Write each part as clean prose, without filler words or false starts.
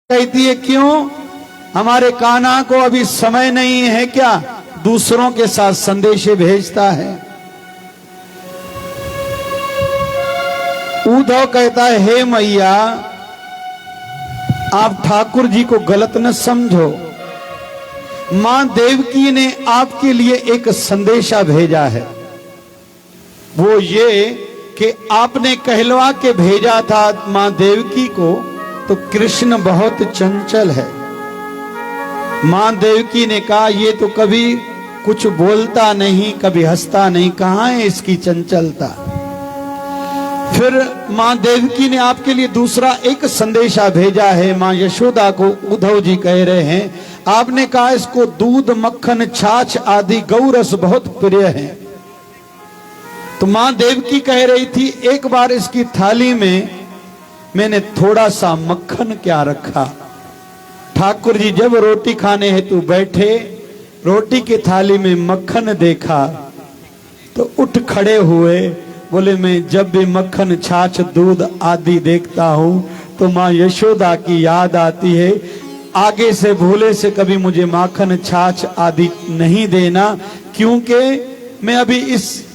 कहती है क्यों? हमारे कान्हा को अभी समय नहीं है क्या? दूसरों के साथ संदेशे भेजता है। उद्धव कहता है हे मैया, आप ठाकुर जी को गलत न समझो। मां देवकी ने आपके लिए एक संदेशा भेजा है। वो ये कि आपने कहलवा के भेजा था मां देवकी को, तो कृष्ण बहुत चंचल है। मां देवकी ने कहा ये तो कभी कुछ बोलता नहीं, कभी हंसता नहीं, कहां है इसकी चंचलता। फिर मां देवकी ने आपके लिए दूसरा एक संदेशा भेजा है। मां यशोदा को उद्धव जी कह रहे हैं, आपने कहा इसको दूध मक्खन छाछ आदि गौरस बहुत प्रिय है। तो मां देवकी कह रही थी एक बार इसकी थाली में मैंने थोड़ा सा मक्खन क्या रखा। ठाकुर जी जब रोटी खाने हेतु बैठे, रोटी की थाली में मक्खन देखा तो उठ खड़े हुए, बोले मैं जब भी मक्खन छाछ दूध आदि देखता हूं तो मां यशोदा की याद आती है। आगे से भूले से कभी मुझे माखन छाछ आदि नहीं देना, क्योंकि मैं अभी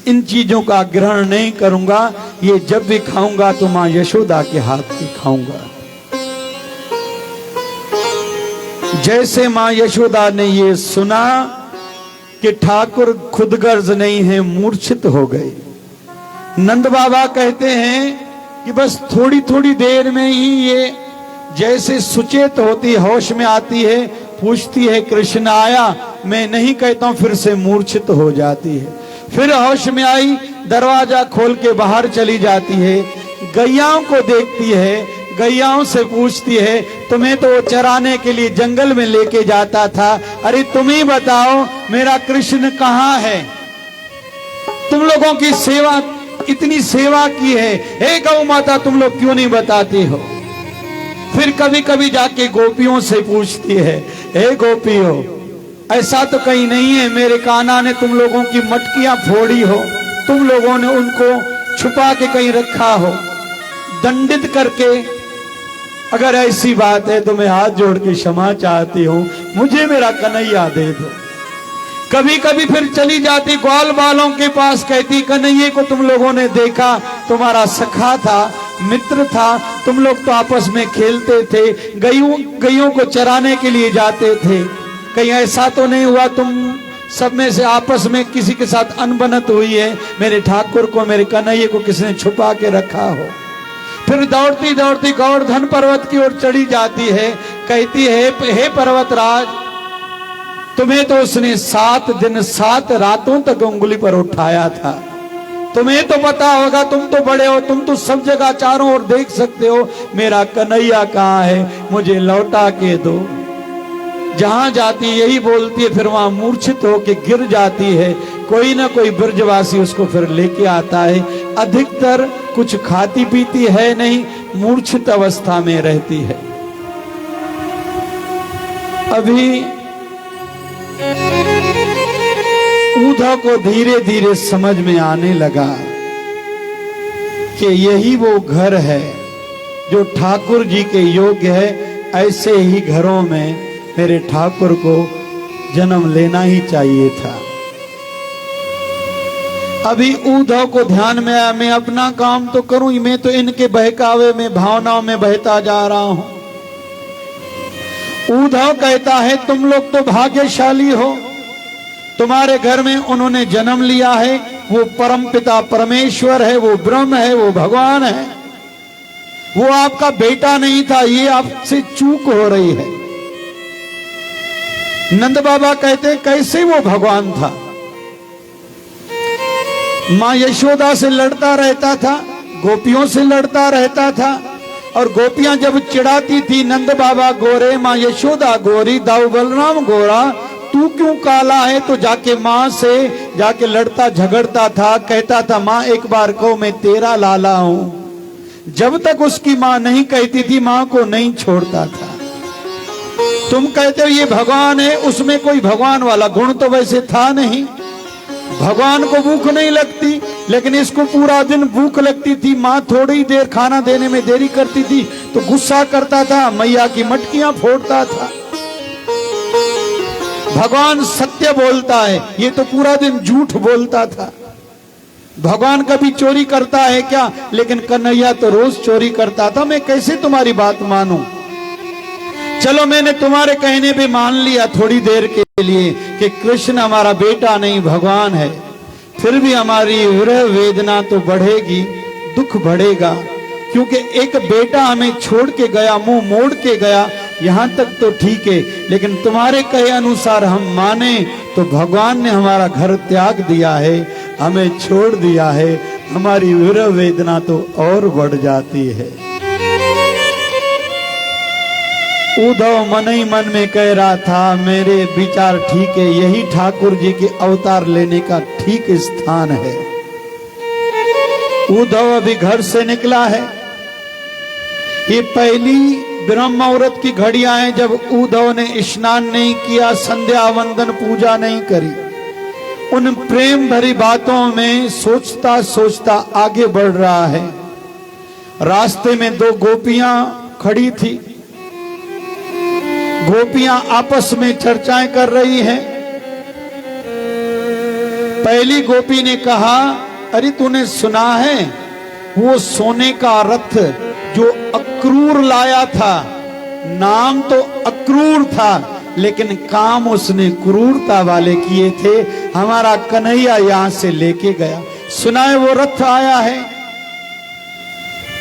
इन चीजों का ग्रहण नहीं करूंगा। ये जब भी खाऊंगा तो मां यशोदा के हाथ की खाऊंगा। जैसे मां यशोदा ने ये सुना कि ठाकुर खुदगर्ज नहीं है, मूर्छित हो गए। नंद बाबा कहते हैं कि बस थोड़ी थोड़ी देर में ही ये जैसे सुचेत होती, होश में आती है, पूछती है कृष्ण आया? मैं नहीं कहता हूं, फिर से मूर्छित हो जाती है। फिर होश में आई, दरवाजा खोल के बाहर चली जाती है, गैयाओं को देखती है, गैयाओं से पूछती है तुम्हें तो वो चराने के लिए जंगल में लेके जाता था, अरे तुम ही बताओ मेरा कृष्ण कहाँ है? तुम लोगों की सेवा, इतनी सेवा की है, हे गौ माता तुम लोग क्यों नहीं बताती हो? फिर कभी कभी जाके गोपियों से पूछती है, हे गोपियों ऐसा तो कहीं नहीं है मेरे कान्हा ने तुम लोगों की मटकियां फोड़ी हो, तुम लोगों ने उनको छुपा के कहीं रखा हो, दंडित करके? अगर ऐसी बात है तो मैं हाथ जोड़ के क्षमा चाहती हूँ, मुझे मेरा कन्हैया दे दो। कभी कभी फिर चली जाती ग्वाल बालों के पास, कहती कन्हैये को तुम लोगों ने देखा, तुम्हारा सखा था, मित्र था, तुम लोग तो आपस में खेलते थे, गैयों को चराने के लिए जाते थे, कहीं ऐसा तो नहीं हुआ तुम सब में से आपस में किसी के साथ अनबनत हुई है, मेरे ठाकुर को, मेरे कन्हैये को किसने छुपा के रखा हो? फिर दौड़ती दौड़ती गौवर्धन पर्वत की ओर चढ़ी जाती है, कहती है हे पर्वतराज, तुम्हें तो उसने 7 दिन 7 रातों तक उंगली पर उठाया था, तुम्हें तो पता होगा, तुम तो बड़े हो, तुम तो सब जगह चारों ओर देख सकते हो, मेरा कन्हैया कहाँ है? मुझे लौटा के दो। जहां जाती यही बोलती है, फिर वहां मूर्छित होके गिर जाती है, कोई ना कोई ब्रजवासी उसको फिर लेके आता है। अधिकतर कुछ खाती पीती है नहीं, मूर्छित अवस्था में रहती है। अभी उद्धव को धीरे धीरे समझ में आने लगा कि यही वो घर है जो ठाकुर जी के योग्य है, ऐसे ही घरों में मेरे ठाकुर को जन्म लेना ही चाहिए था। अभी उद्धव को ध्यान में आया, मैं अपना काम तो करूं, मैं तो इनके बहकावे में, भावनाओं में बहता जा रहा हूं। उद्धव कहता है तुम लोग तो भाग्यशाली हो, तुम्हारे घर में उन्होंने जन्म लिया है, वो परमपिता परमेश्वर है, वो ब्रह्म है, वो भगवान है, वो आपका बेटा नहीं था, ये आपसे चूक हो रही है। नंद बाबा कहते कैसे वो भगवान था? मां यशोदा से लड़ता रहता था, गोपियों से लड़ता रहता था, और गोपियां जब चिढ़ाती थी नंद बाबा गोरे, मां यशोदा गोरी, दाऊ बलराम गोरा, तू क्यों काला है? तो जाके मां से जाके लड़ता झगड़ता था, कहता था मां एक बार कहो मैं तेरा लाला हूं। जब तक उसकी मां नहीं कहती थी, मां को नहीं छोड़ता था। तुम कहते हो ये भगवान है, उसमें कोई भगवान वाला गुण तो वैसे था नहीं। भगवान को भूख नहीं लगती, लेकिन इसको पूरा दिन भूख लगती थी। माँ थोड़ी देर खाना देने में देरी करती थी तो गुस्सा करता था, मैया की मटकियां फोड़ता था। भगवान सत्य बोलता है, ये तो पूरा दिन झूठ बोलता था। भगवान कभी चोरी करता है क्या? लेकिन कन्हैया तो रोज चोरी करता था। मैं कैसे तुम्हारी बात मानूं? चलो मैंने तुम्हारे कहने पे मान लिया थोड़ी देर के लिए कि कृष्ण हमारा बेटा नहीं भगवान है, फिर भी हमारी विरह वेदना तो बढ़ेगी, दुख बढ़ेगा, क्योंकि एक बेटा हमें छोड़ के गया, मुंह मोड़ के गया। यहां तक तो ठीक है, लेकिन तुम्हारे कहे अनुसार हम माने तो भगवान ने हमारा घर त्याग दिया है, हमें छोड़ दिया है, हमारी विरह वेदना तो और बढ़ जाती है। उद्धव मन ही मन में कह रहा था, मेरे विचार ठीक है, यही ठाकुर जी के अवतार लेने का ठीक स्थान है। उद्धव अभी घर से निकला है। ये पहली ब्रह्म मुहूर्त की घड़ियां हैं जब उद्धव ने स्नान नहीं किया, संध्या वंदन पूजा नहीं करी। उन प्रेम भरी बातों में सोचता सोचता आगे बढ़ रहा है। रास्ते में दो गोपियां खड़ी थी। गोपियां आपस में चर्चाएं कर रही हैं। पहली गोपी ने कहा, अरे तूने सुना है वो सोने का रथ जो अक्रूर लाया था, नाम तो अक्रूर था लेकिन काम उसने क्रूरता वाले किए थे। हमारा कन्हैया यहां से लेके गया। सुना है वो रथ आया है?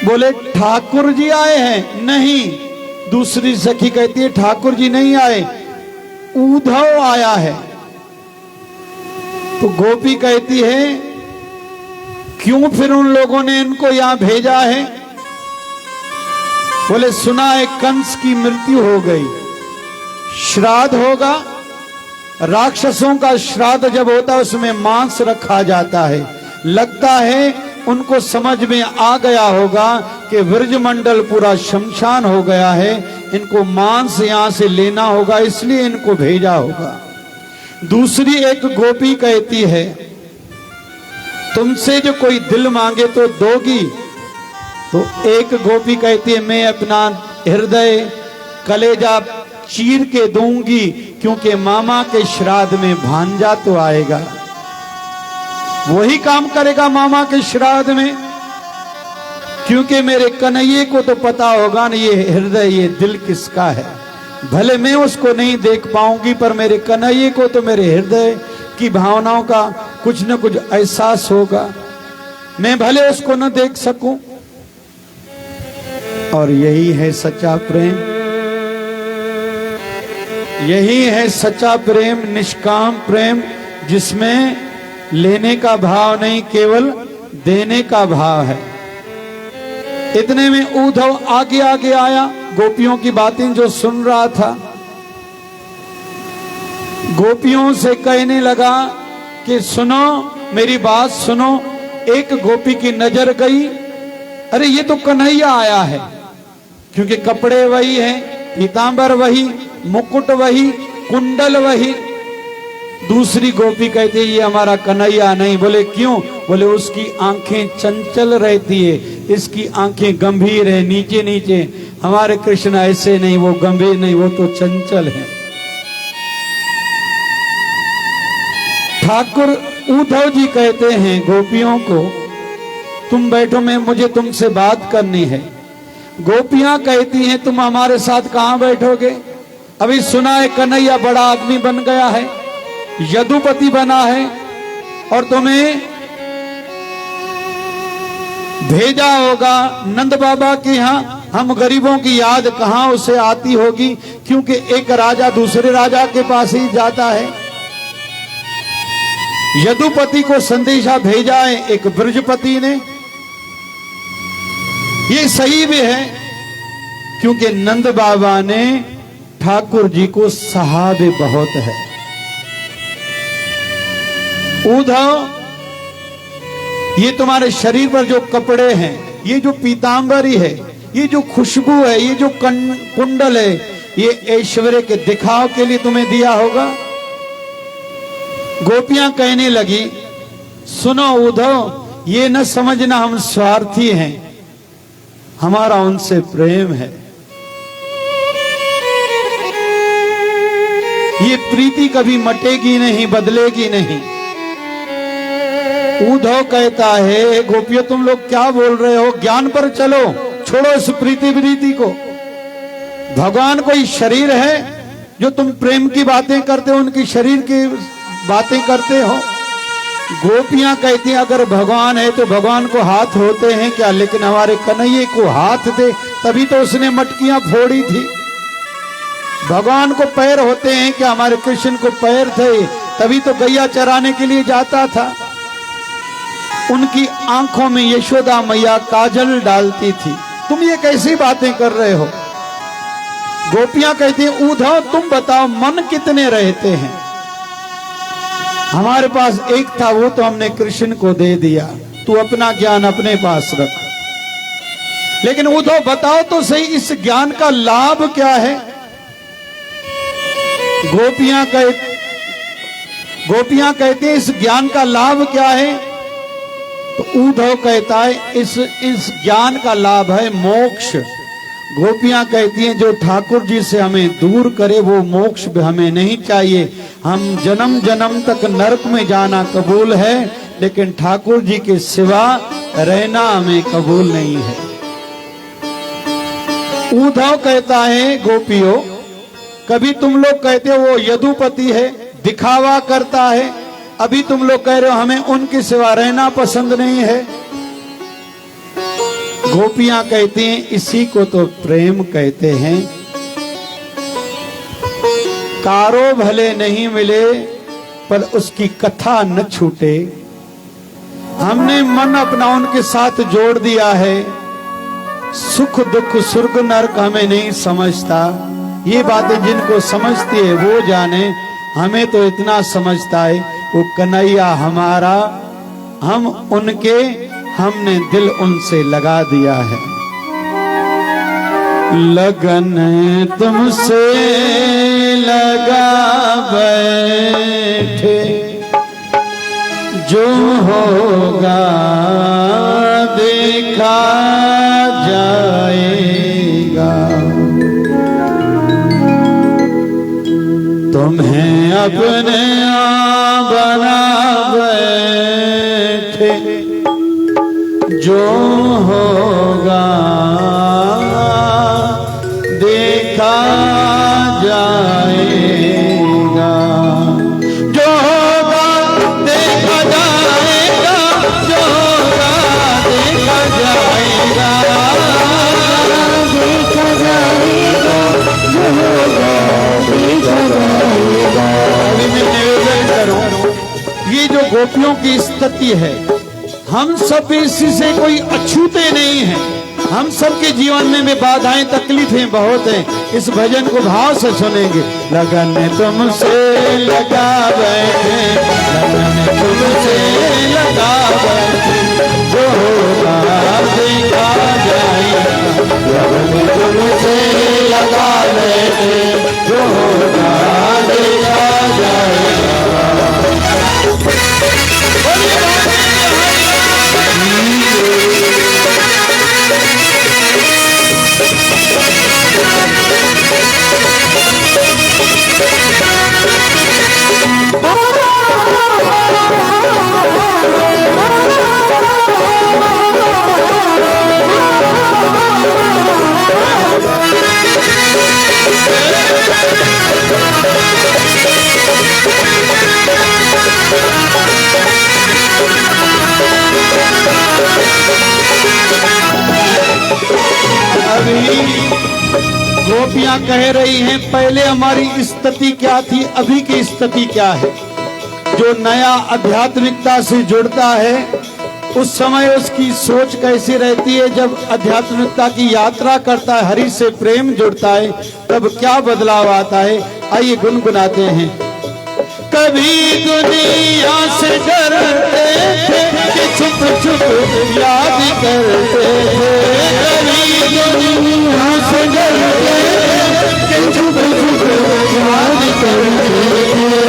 बोले ठाकुर जी आए हैं? नहीं। दूसरी सखी कहती है ठाकुर जी नहीं आए, उद्धव आया है। तो गोपी कहती है क्यों फिर उन लोगों ने इनको यहां भेजा है? बोले सुना है कंस की मृत्यु हो गई, श्राद्ध होगा। राक्षसों का श्राद्ध जब होता है उसमें मांस रखा जाता है। लगता है उनको समझ में आ गया होगा कि ब्रजमंडल पूरा शमशान हो गया है, इनको मांस यहां से लेना होगा, इसलिए इनको भेजा होगा। दूसरी एक गोपी कहती है तुमसे जो कोई दिल मांगे तो दोगी? तो एक गोपी कहती है मैं अपना हृदय कलेजा चीर के दूंगी, क्योंकि मामा के श्राद्ध में भांजा तो आएगा, वही काम करेगा मामा के श्राद्ध में। क्योंकि मेरे कन्हैये को तो पता होगा ना ये हृदय, ये दिल किसका है। भले मैं उसको नहीं देख पाऊंगी, पर मेरे कन्हैये को तो मेरे हृदय की भावनाओं का कुछ न कुछ एहसास होगा। मैं भले उसको न देख सकूं। और यही है सच्चा प्रेम, यही है सच्चा प्रेम, निष्काम प्रेम, जिसमें लेने का भाव नहीं, केवल देने का भाव है। इतने में उद्धव आगे आगे आया, गोपियों की बातें जो सुन रहा था। गोपियों से कहने लगा कि सुनो मेरी बात सुनो। एक गोपी की नजर गई, अरे ये तो कन्हैया आया है, क्योंकि कपड़े वही हैं, पीतांबर वही, मुकुट वही, कुंडल वही। दूसरी गोपी कहती है ये हमारा कन्हैया नहीं। बोले क्यों? बोले उसकी आंखें चंचल रहती है, इसकी आंखें गंभीर है, नीचे नीचे। हमारे कृष्ण ऐसे नहीं, वो गंभीर नहीं, वो तो चंचल है। ठाकुर उद्धव जी कहते हैं गोपियों को तुम बैठो, मैं मुझे तुमसे बात करनी है। गोपियां कहती हैं तुम हमारे साथ कहां बैठोगे? अभी सुना है कन्हैया बड़ा आदमी बन गया है, यदुपति बना है, और तुम्हें भेजा होगा नंद बाबा के यहाँ। हम गरीबों की याद कहां उसे आती होगी, क्योंकि एक राजा दूसरे राजा के पास ही जाता है। यदुपति को संदेशा भेजा है एक ब्रजपति ने। ये सही भी है, क्योंकि नंद बाबा ने ठाकुर जी को सहा भी बहुत है। उद्धव, ये तुम्हारे शरीर पर जो कपड़े हैं, ये जो पीतांबरी है, ये जो खुशबू है, ये जो कुंडल है, ये ऐश्वर्य के दिखाव के लिए तुम्हें दिया होगा। गोपियां कहने लगी सुनो उद्धव, ये न समझना हम स्वार्थी हैं, हमारा उनसे प्रेम है। ये प्रीति कभी मटेगी नहीं, बदलेगी नहीं। उद्धव कहता है गोपियों तुम लोग क्या बोल रहे हो, ज्ञान पर चलो, छोड़ो इस प्रीति प्रीति को। भगवान कोई शरीर है जो तुम प्रेम की बातें करते हो, उनकी शरीर की बातें करते हो। गोपियां कहती हैं अगर भगवान है तो भगवान को हाथ होते हैं क्या, लेकिन हमारे कन्हैया को हाथ दे तभी तो उसने मटकियां फोड़ी थी। भगवान को पैर होते हैं क्या, हमारे कृष्ण को पैर थे तभी तो गैया चराने के लिए जाता था। उनकी आंखों में यशोदा मैया काजल डालती थी। तुम ये कैसी बातें कर रहे हो। गोपियां कहती हैं उद्धव तुम बताओ मन कितने रहते हैं। हमारे पास एक था वो तो हमने कृष्ण को दे दिया, तू अपना ज्ञान अपने पास रख। लेकिन उद्धव बताओ तो सही इस ज्ञान का लाभ क्या है। गोपियां कहती हैं इस ज्ञान का लाभ क्या है। तो उद्धव कहता है इस ज्ञान का लाभ है मोक्ष। गोपियां कहती हैं जो ठाकुर जी से हमें दूर करे वो मोक्ष भी हमें नहीं चाहिए। हम जन्म जन्म तक नरक में जाना कबूल है, लेकिन ठाकुर जी के सिवा रहना हमें कबूल नहीं है। उद्धव कहता है गोपियों कभी तुम लोग कहते हो वो यदुपति है, दिखावा करता है, अभी तुम लोग कह रहे हो हमें उनके सिवा रहना पसंद नहीं है। गोपियां कहती हैं इसी को तो प्रेम कहते हैं। कारो भले नहीं मिले पर उसकी कथा न छूटे। हमने मन अपना उनके साथ जोड़ दिया है। सुख दुख स्वर्ग नरक हमें नहीं समझता। ये बातें जिनको समझती है वो जाने, हमें तो इतना समझता है वो कन्हैया हमारा, हम उनके, हमने दिल उनसे लगा दिया है। लगन तुमसे लगा बैठे जो होगा देखा जाएगा। तुम्हें अपने बना बैठे जो होगा देखा जाएगा। जो होगा देखा जाएगा, जो होगा देखा जाएगा, देखा जाएगा, जो होगा देखा जाएगा। अभी मैं निवेदन करूं, ये जो गोपियों की स्थिति है, हम सब इसी से कोई अछूते नहीं हैं। हम सबके जीवन में भी बाधाएं तकलीफें बहुत हैं। इस भजन को भाव से सुनेंगे। लगन तुमसे लगा बैठे, लगन तुमसे लगा बैठे जो होगा देखा जाएगा। लगन तुमसे लगा बैठे जो होगा देखा जाएगा। गोपियां कह रही हैं पहले हमारी स्थिति क्या थी, अभी की स्थिति क्या है। जो नया आध्यात्मिकता से जुड़ता है उस समय उसकी सोच कैसी रहती है। जब आध्यात्मिकता की यात्रा करता है, हरि से प्रेम जुड़ता है, तब क्या बदलाव आता है। आइए गुनगुनाते हैं। कभी दुनिया से डरते थे कि छुप छुप याद करते थे। कभी दुनिया से डरते थे कि छुप छुप याद करते थे।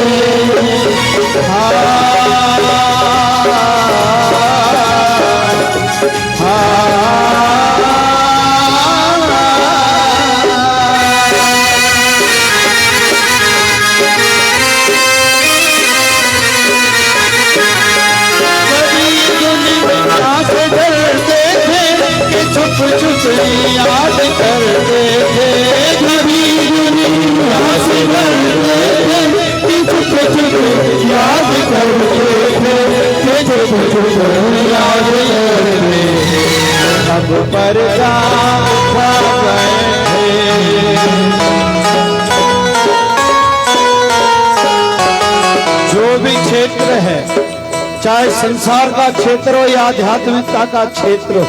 चाहे संसार का क्षेत्र हो या आध्यात्मिकता का क्षेत्र हो,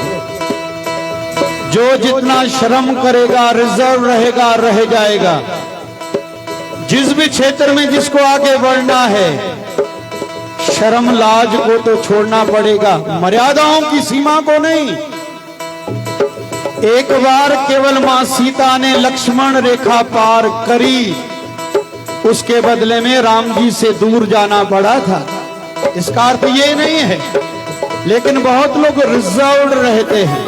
जो जितना श्रम करेगा, रिजर्व रहेगा, रह जाएगा। जिस भी क्षेत्र में जिसको आगे बढ़ना है, शर्म लाज को तो छोड़ना पड़ेगा, मर्यादाओं की सीमा को नहीं। एक बार केवल मां सीता ने लक्ष्मण रेखा पार करी, उसके बदले में राम जी से दूर जाना पड़ा था। इसका अर्थ ये नहीं है, लेकिन बहुत लोग रिजर्व्ड रहते हैं।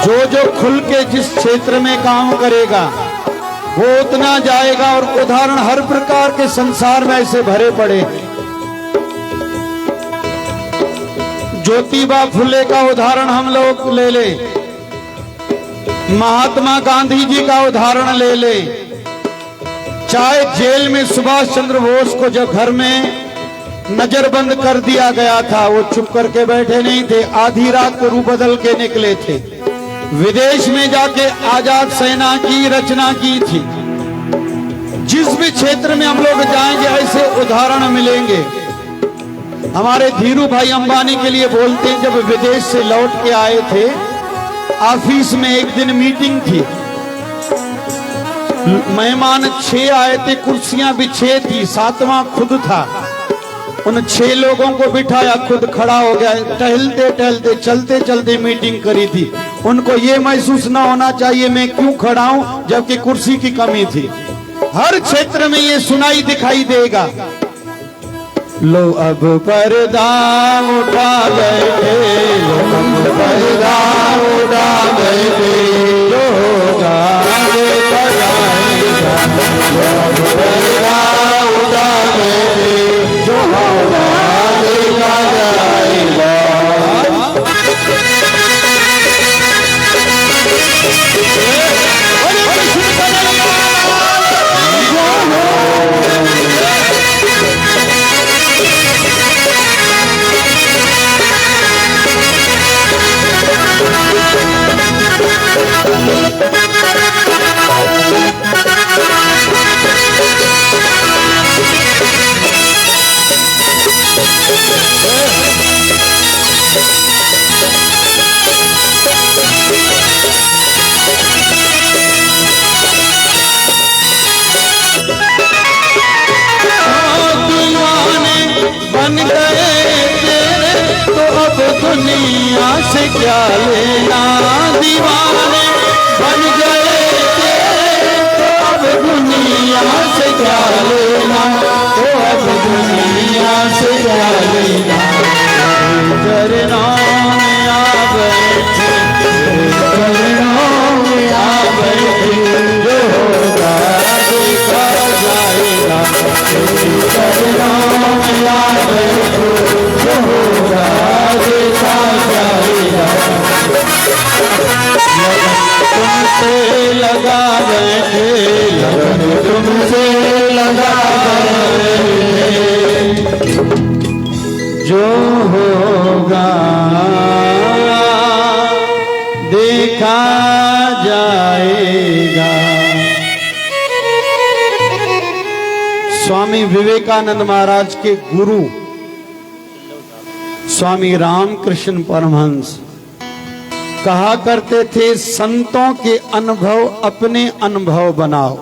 जो जो खुल के जिस क्षेत्र में काम करेगा वो उतना जाएगा। और उदाहरण हर प्रकार के संसार में ऐसे भरे पड़े हैं। ज्योतिबा फुले का उदाहरण हम लोग ले लें, महात्मा गांधी जी का उदाहरण ले लें, चाहे जेल में सुभाष चंद्र बोस को जब घर में नजरबंद कर दिया गया था, वो चुप करके बैठे नहीं थे, आधी रात को रूप बदल के निकले थे। विदेश में जाके आजाद सेना की रचना की थी। जिस भी क्षेत्र में हम लोग जाएंगे ऐसे उदाहरण मिलेंगे। हमारे धीरू भाई अंबानी के लिए बोलते हैं, जब विदेश से लौट के आए थे, ऑफिस में एक दिन मीटिंग थी, मेहमान 6 आए थे, कुर्सियां भी 6 थी, 7वां खुद था। उन 6 लोगों को बिठाया, खुद खड़ा हो गया। टहलते टहलते चलते चलते मीटिंग करी थी। उनको ये महसूस ना होना चाहिए मैं क्यों खड़ा हूं, जबकि कुर्सी की कमी थी। हर क्षेत्र में ये सुनाई दिखाई देगा। लो अब पर्दा उठा बैठे, लो अब पर्दा उठा बैठे, जो होगा देखा जाएगा। लो अब पर्दा उठा बैठे, जो होगा देखा जाएगा। दुनिया से क्या लेना, दीवाने बन गए तो अब दुनिया से क्या लेना, तो अब दुनिया से क्या लेना। चरणों में आ बैठे, चरणों में आ बैठे, जो होगा देखा जाएगा। चरणों में आ बैठे, जो होगा देखा जाएगा। तुमसे लगा बैठे, लगन तुमसे लगा बैठे, जो होगा देखा जाएगा। स्वामी विवेकानंद महाराज के गुरु स्वामी रामकृष्ण परमहंस कहा करते थे, संतों के अनुभव अपने अनुभव बनाओ,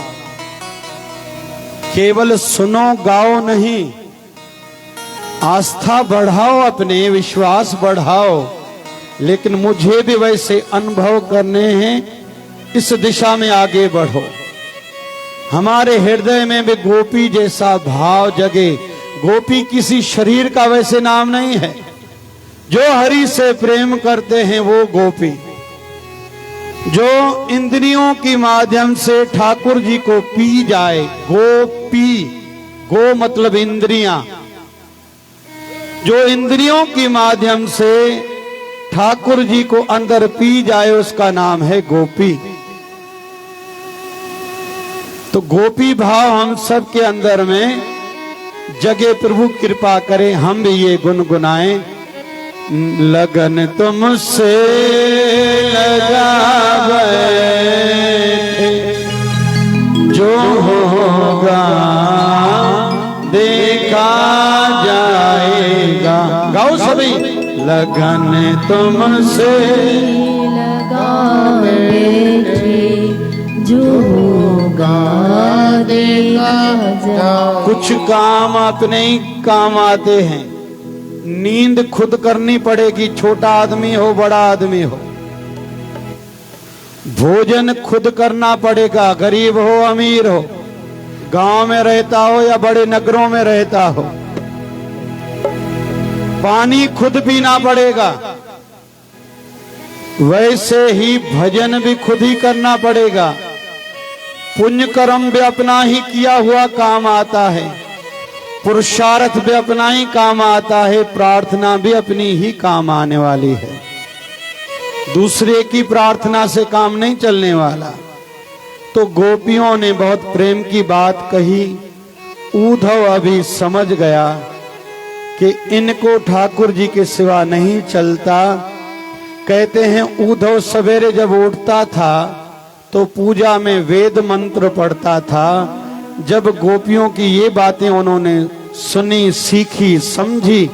केवल सुनो गाओ नहीं। आस्था बढ़ाओ, अपने विश्वास बढ़ाओ, लेकिन मुझे भी वैसे अनुभव करने हैं, इस दिशा में आगे बढ़ो। हमारे हृदय में भी गोपी जैसा भाव जगे। गोपी किसी शरीर का वैसे नाम नहीं है। जो हरि से प्रेम करते हैं वो गोपी, जो इंद्रियों के माध्यम से ठाकुर जी को पी जाए, गोपी, गो मतलब इंद्रियां, जो इंद्रियों के माध्यम से ठाकुर जी को अंदर पी जाए उसका नाम है गोपी। तो गोपी भाव हम सब के अंदर में जगे। प्रभु कृपा करें हम भी ये गुनगुनाएं। लगन तुमसे लगा बैठे, जो होगा देखा जाए। लगन तुमसे लगा बैठे जो होगा देखा जाए। कुछ काम अपने ही काम आते हैं। नींद खुद करनी पड़ेगी, छोटा आदमी हो बड़ा आदमी हो। भोजन खुद करना पड़ेगा, गरीब हो अमीर हो, गांव में रहता हो या बड़े नगरों में रहता हो। पानी खुद पीना पड़ेगा। वैसे ही भजन भी खुद ही करना पड़ेगा। पुण्य कर्म भी अपना ही किया हुआ काम आता है, पुरुषार्थ भी अपना ही काम आता है, प्रार्थना भी अपनी ही काम आने वाली है। दूसरे की प्रार्थना से काम नहीं चलने वाला। तो गोपियों ने बहुत प्रेम की बात कही। उद्धव अभी समझ गया कि इनको ठाकुर जी के सिवा नहीं चलता। कहते हैं उद्धव सवेरे जब उठता था तो पूजा में वेद मंत्र पढ़ता था। जब गोपियों की ये बातें उन्होंने सुनी, सीखी, समझी,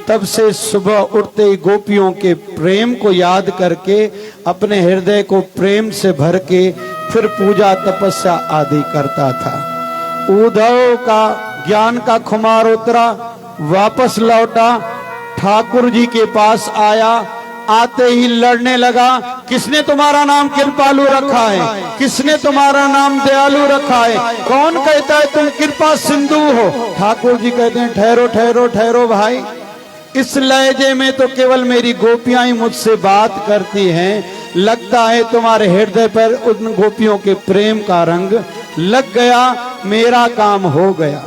तब से सुबह उठते ही गोपियों के प्रेम को याद करके अपने हृदय को प्रेम से भर के फिर पूजा तपस्या आदि करता था। उद्धव का ज्ञान का खुमार उतरा, वापस लौटा, ठाकुर जी के पास आया। आते ही लड़ने लगा, किसने तुम्हारा नाम कृपालु रखा है, किसने तुम्हारा नाम दयालु रखा है, कौन कहता है तुम कृपा सिंधु हो। ठाकुर जी कहते हैं ठहरो ठहरो ठहरो भाई, इस लहजे में तो केवल मेरी गोपियां ही मुझसे बात करती हैं। लगता है तुम्हारे हृदय पर उन गोपियों के प्रेम का रंग लग गया, मेरा काम हो गया।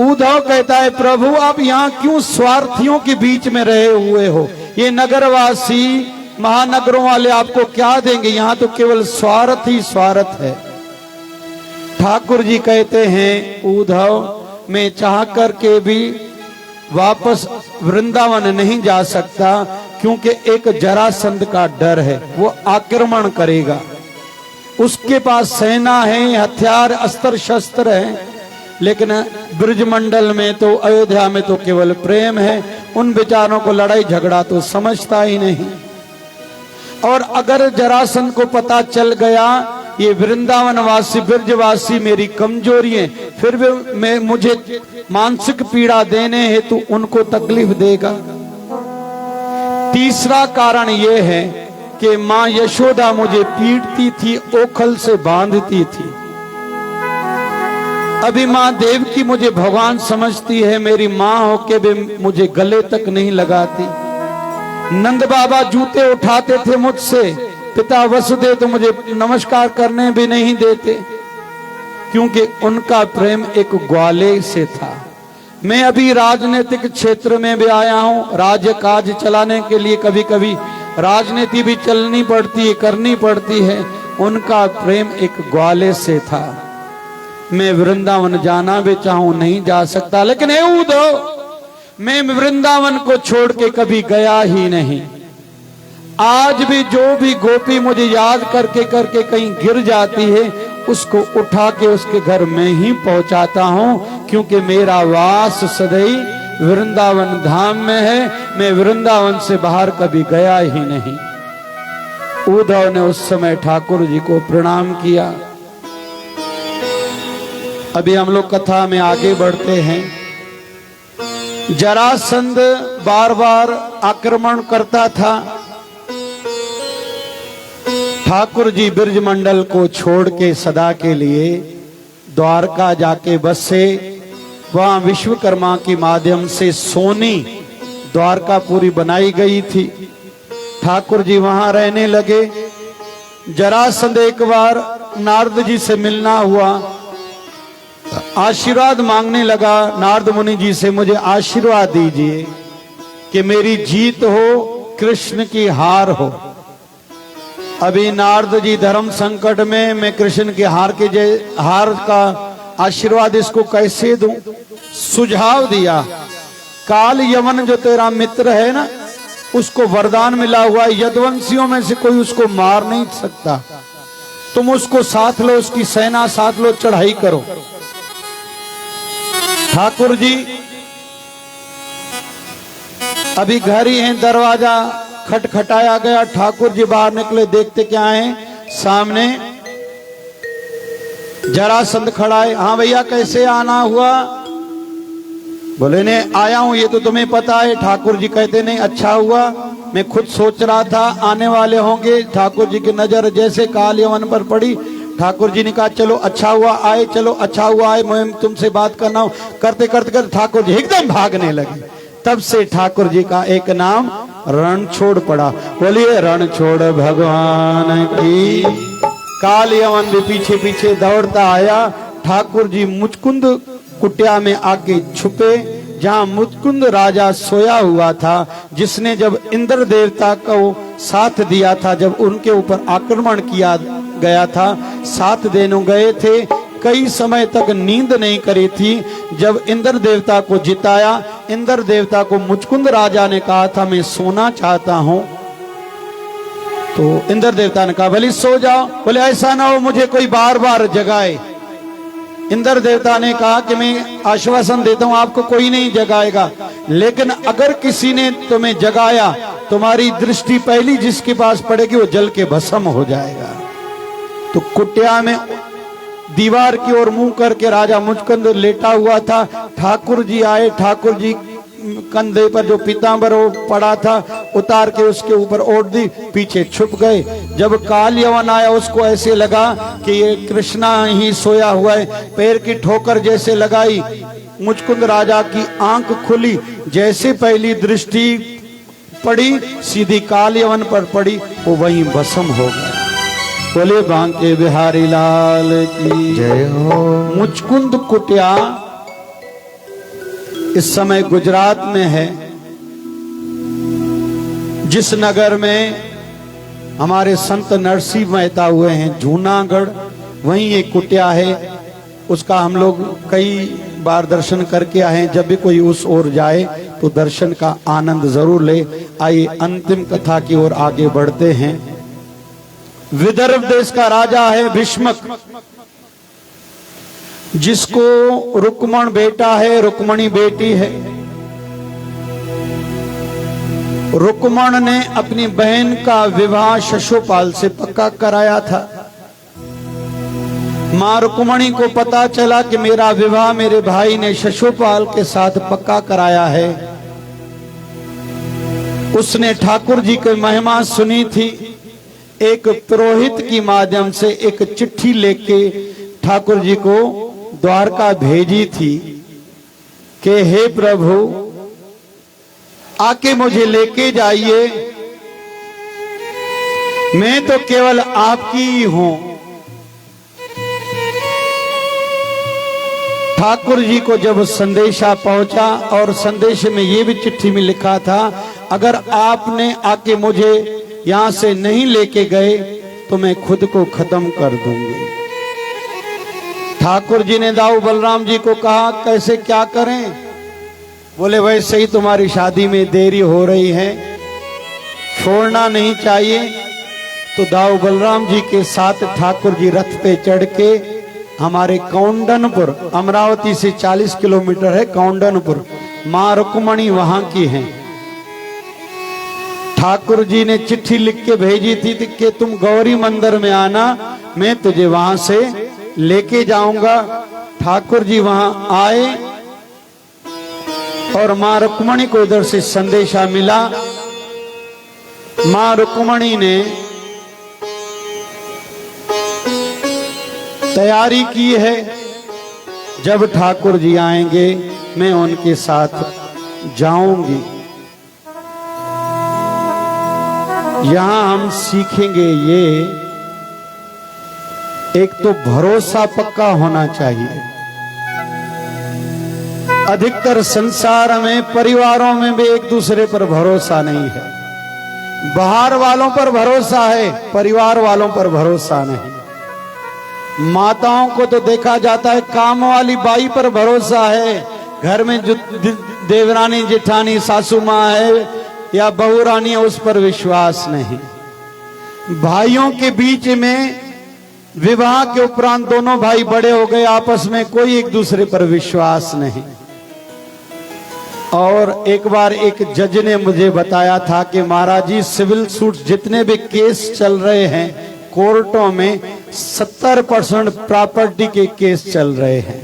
उद्धव कहता है प्रभु आप यहाँ क्यों स्वार्थियों के बीच में रहे हुए हो। ये नगरवासी महानगरों वाले आपको क्या देंगे, यहाँ तो केवल स्वार्थ ही स्वार्थ है। ठाकुर जी कहते हैं उद्धव मैं चाह करके भी वापस वृंदावन नहीं जा सकता, क्योंकि एक जरासंध का डर है, वो आक्रमण करेगा। उसके पास सेना है, हथियार अस्त्र शस्त्र है, लेकिन ब्रजमंडल में तो अयोध्या में तो केवल प्रेम है। उन बेचारों को लड़ाई झगड़ा तो समझता ही नहीं। और अगर जरासंध को पता चल गया ये वृंदावन वासी ब्रजवासी मेरी कमजोरी है, फिर भी मुझे मानसिक पीड़ा देने हेतु उनको तकलीफ देगा। तीसरा कारण यह है कि मां यशोदा मुझे पीटती थी, ओखल से बांधती थी। अभी मां देवकी मुझे भगवान समझती है, मेरी मां होके भी मुझे गले तक नहीं लगाती। नंद बाबा जूते उठाते थे मुझसे, पिता वसुदेव तो मुझे नमस्कार करने भी नहीं देते, क्योंकि उनका प्रेम एक ग्वाले से था। मैं अभी राजनीतिक क्षेत्र में भी आया हूं, राज्य काज चलाने के लिए कभी कभी राजनीति भी चलनी पड़ती है, करनी पड़ती है। उनका प्रेम एक ग्वाले से था। मैं वृंदावन जाना भी चाहूं नहीं जा सकता, लेकिन उद्धव मैं वृंदावन को छोड़ के कभी गया ही नहीं। आज भी जो भी गोपी मुझे याद करके करके कहीं गिर जाती है, उसको उठा के उसके घर में ही पहुंचाता हूं, क्योंकि मेरा वास सदैव वृंदावन धाम में है। मैं वृंदावन से बाहर कभी गया ही नहीं। उद्धव ने उस समय ठाकुर जी को प्रणाम किया। अभी हम लोग कथा में आगे बढ़ते हैं। जरासंध बार बार आक्रमण करता था। ठाकुर जी ब्रजमंडल को छोड़ के सदा के लिए द्वारका जाके बसे। वहां विश्वकर्मा के माध्यम से सोनी द्वारका पूरी बनाई गई थी। ठाकुर जी वहां रहने लगे। जरासंध एक बार नारद जी से मिलना हुआ, आशीर्वाद मांगने लगा नारद मुनि जी से, मुझे आशीर्वाद दीजिए कि मेरी जीत हो, कृष्ण की हार हो। अभी नारद जी धर्म संकट में, मैं कृष्ण की हार का आशीर्वाद इसको कैसे दूं। सुझाव दिया, काल यमन जो तेरा मित्र है ना, उसको वरदान मिला हुआ है, यदुवंशियों में से कोई उसको मार नहीं सकता। तुम उसको साथ लो, उसकी सेना साथ लो, चढ़ाई करो। ठाकुर जी अभी घर ही है, दरवाजा खटखटाया गया, ठाकुर जी बाहर निकले, देखते क्या है सामने जरासंध खड़ा है। हाँ भैया कैसे आना हुआ? बोले ने आया हूं, ये तो तुम्हें पता है। ठाकुर जी कहते नहीं अच्छा हुआ, मैं खुद सोच रहा था आने वाले होंगे। ठाकुर जी की नजर जैसे काल यवन पर पड़ी, ठाकुर जी ने कहा चलो अच्छा हुआ आए, चलो अच्छा हुआ आए, मैं तुमसे बात करना हूं। करते करते करते ठाकुर जी एकदम भागने लगे। तब से ठाकुर जी का एक नाम रणछोड़ पड़ा। बोलिए रणछोड़ भगवान की। काल यवन भी पीछे पीछे दौड़ता आया। ठाकुर जी मुचकुंद कुटिया में आके छुपे, जहां मुचकुंद राजा सोया हुआ था, जिसने जब इंद्र देवता को साथ दिया था, जब उनके ऊपर आक्रमण किया गया था, साथ देने गए थे, कई समय तक नींद नहीं करी थी। जब इंद्र देवता को जिताया, इंद्र देवता को मुचकुंद राजा ने कहा था मैं सोना चाहता हूं, तो इंद्र देवता ने कहा भले सो जाओ। बोले ऐसा ना हो मुझे कोई बार बार जगाए। इंद्र देवता ने कहा कि मैं आश्वासन देता हूं आपको कोई नहीं जगाएगा, लेकिन अगर किसी ने तुम्हें जगाया, तुम्हारी दृष्टि पहली जिसके पास पड़ेगी वो जल के भस्म हो जाएगा। तो कुटिया में दीवार की ओर मुंह करके राजा मुचकुंद लेटा हुआ था। ठाकुर जी आए, ठाकुर जी कंधे पर जो पीतांबर पड़ा था उतार के उसके ऊपर ओढ़ दी, पीछे छुप गए। जब काल यवन आया उसको ऐसे लगा कि ये कृष्णा ही सोया हुआ है, पैर की ठोकर जैसे लगाई, मुचकुंद राजा की आंख खुली, जैसे पहली दृष्टि पड़ी सीधी काल यवन पर पड़ी, वो वहीं भस्म हो गया। बोले बांके बिहारी लाल की जय हो। मुचकुंद कुटिया इस समय गुजरात में है, जिस नगर में हमारे संत नरसिंह मेहता हुए हैं, जूनागढ़, वहीं एक कुटिया है। उसका हम लोग कई बार दर्शन करके आए हैं। जब भी कोई उस ओर जाए तो दर्शन का आनंद जरूर ले। आइए अंतिम कथा की ओर आगे बढ़ते हैं। विदर्भ देश का राजा है भीष्मक, जिसको रुक्मण बेटा है, रुक्मणी बेटी है। रुक्मण ने अपनी बहन का विवाह शशोपाल से पक्का कराया था। मां रुक्मणी को पता चला कि मेरा विवाह मेरे भाई ने शशोपाल के साथ पक्का कराया है। उसने ठाकुर जी की महिमा सुनी थी। एक पुरोहित की माध्यम से एक चिट्ठी लेके ठाकुर जी को द्वारका भेजी थी कि हे प्रभु आके मुझे लेके जाइए, मैं तो केवल आपकी ही हूं। ठाकुर जी को जब संदेशा पहुंचा, और संदेश में ये भी चिट्ठी में लिखा था अगर आपने आके मुझे यहां से नहीं लेके गए तो मैं खुद को खत्म कर दूंगी। ठाकुर जी ने दाऊ बलराम जी को कहा कैसे क्या करें? बोले वैसे ही तुम्हारी शादी में देरी हो रही है, छोड़ना नहीं चाहिए। तो दाऊ बलराम जी के साथ ठाकुर जी रथ पे चढ़ के हमारे कौंडनपुर, अमरावती से 40 किलोमीटर है कौंडनपुर, मां रुक्मणी वहां की हैं। ठाकुर जी ने चिट्ठी लिख के भेजी थी कि तुम गौरी मंदिर में आना, मैं तुझे वहां से लेके जाऊंगा। ठाकुर जी वहां आए और मां रुक्मणी को इधर से संदेशा मिला। मां रुक्मणी ने तैयारी की है, जब ठाकुर जी आएंगे मैं उनके साथ जाऊंगी। यहां हम सीखेंगे ये, एक तो भरोसा पक्का होना चाहिए। अधिकतर संसार में, परिवारों में भी एक दूसरे पर भरोसा नहीं है। बाहर वालों पर भरोसा है, परिवार वालों पर भरोसा नहीं। माताओं को तो देखा जाता है, काम वाली बाई पर भरोसा है, घर में जो देवरानी जेठानी सासू माँ है या बहू रानी है उस पर विश्वास नहीं। भाइयों के बीच में विवाह के उपरांत दोनों भाई बड़े हो गए, आपस में कोई एक दूसरे पर विश्वास नहीं। और एक बार एक जज ने मुझे बताया था कि महाराज जी सिविल सूट जितने भी केस चल रहे हैं कोर्टों में 70% प्रॉपर्टी के केस चल रहे हैं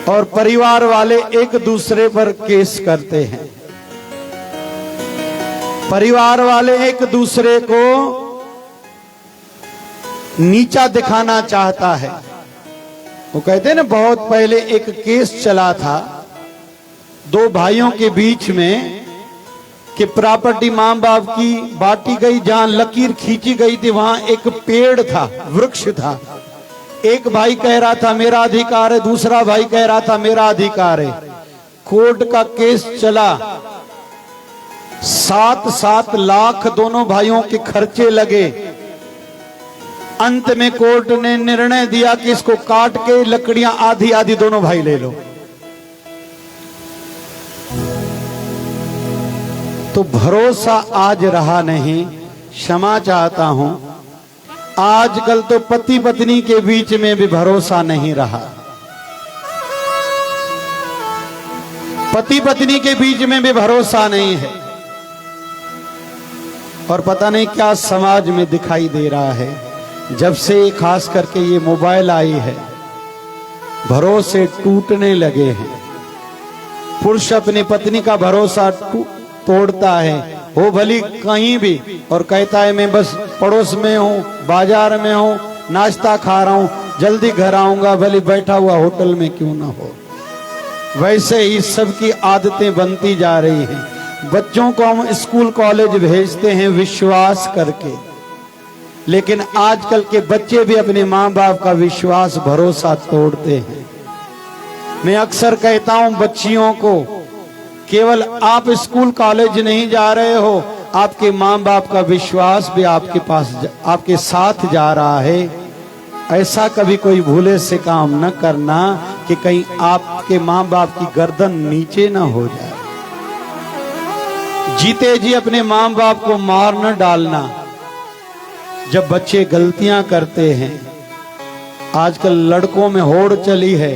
और परिवार वाले एक दूसरे पर केस करते हैं। परिवार वाले एक दूसरे को नीचा दिखाना चाहता है। वो कहते हैं ना, बहुत पहले एक केस चला था दो भाइयों के बीच में कि प्रॉपर्टी मां बाप की बांटी गई, जहां लकीर खींची गई थी वहां एक पेड़ था, वृक्ष था। एक भाई कह रहा था मेरा अधिकार है, दूसरा भाई कह रहा था मेरा अधिकार है। कोर्ट का केस चला, 7-7 लाख दोनों भाइयों के खर्चे लगे। अंत में कोर्ट ने निर्णय दिया कि इसको काट के लकड़ियां आधी आधी दोनों भाई ले लो। तो भरोसा आज रहा नहीं। क्षमा चाहता हूं, आजकल तो पति पत्नी के बीच में भी भरोसा नहीं रहा। पति पत्नी के बीच में भी भरोसा नहीं है और पता नहीं क्या समाज में दिखाई दे रहा है। जब से खास करके ये मोबाइल आई है, भरोसे टूटने लगे हैं। पुरुष अपनी पत्नी का भरोसा तोड़ता है, वो भली कहीं भी, और कहता है मैं बस पड़ोस में हूं, बाजार में हूं, नाश्ता खा रहा हूं, जल्दी घर आऊंगा, भले बैठा हुआ होटल में क्यों ना हो। वैसे ही सबकी आदतें बनती जा रही हैं। बच्चों को हम स्कूल कॉलेज भेजते हैं विश्वास करके, लेकिन आजकल के बच्चे भी अपने माँ बाप का विश्वास भरोसा तोड़ते हैं। मैं अक्सर कहता हूं बच्चियों को, केवल आप स्कूल कॉलेज नहीं जा रहे हो, आपके माँ बाप का विश्वास भी आपके पास आपके साथ जा रहा है। ऐसा कभी कोई भूले से काम न करना कि कहीं आपके माँ बाप की गर्दन नीचे न हो जाए। जीते जी अपने माँ बाप को मार न डालना। जब बच्चे गलतियां करते हैं, आजकल लड़कों में होड़ चली है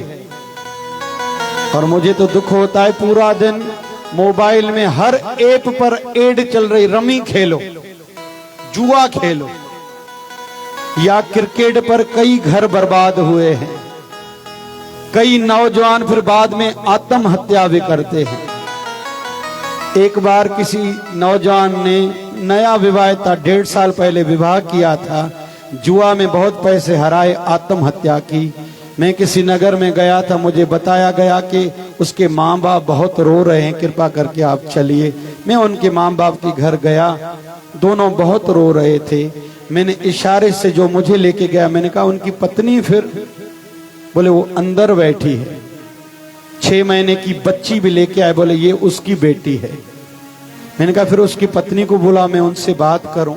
और मुझे तो दुख होता है, पूरा दिन मोबाइल में हर ऐप पर एड चल रही, रमी खेलो, जुआ खेलो, या क्रिकेट पर कई घर बर्बाद हुए हैं। कई नौजवान फिर बाद में आत्महत्या भी करते हैं। एक बार किसी नौजवान ने नया विवाह था, 1.5 साल पहले विवाह किया था, जुआ में बहुत पैसे हराए, आत्महत्या की। मैं किसी नगर में गया था, मुझे बताया गया कि उसके माँ बाप बहुत रो रहे हैं, कृपा करके आप चलिए। मैं उनके माँ बाप के घर गया, दोनों बहुत रो रहे थे। मैंने इशारे से जो मुझे लेके गया, मैंने कहा उनकी पत्नी, फिर बोले वो अंदर बैठी है। 6 महीने की बच्ची भी लेके आए, बोले ये उसकी बेटी है। मैंने कहा फिर उसकी पत्नी को बोला मैं उनसे बात करूं।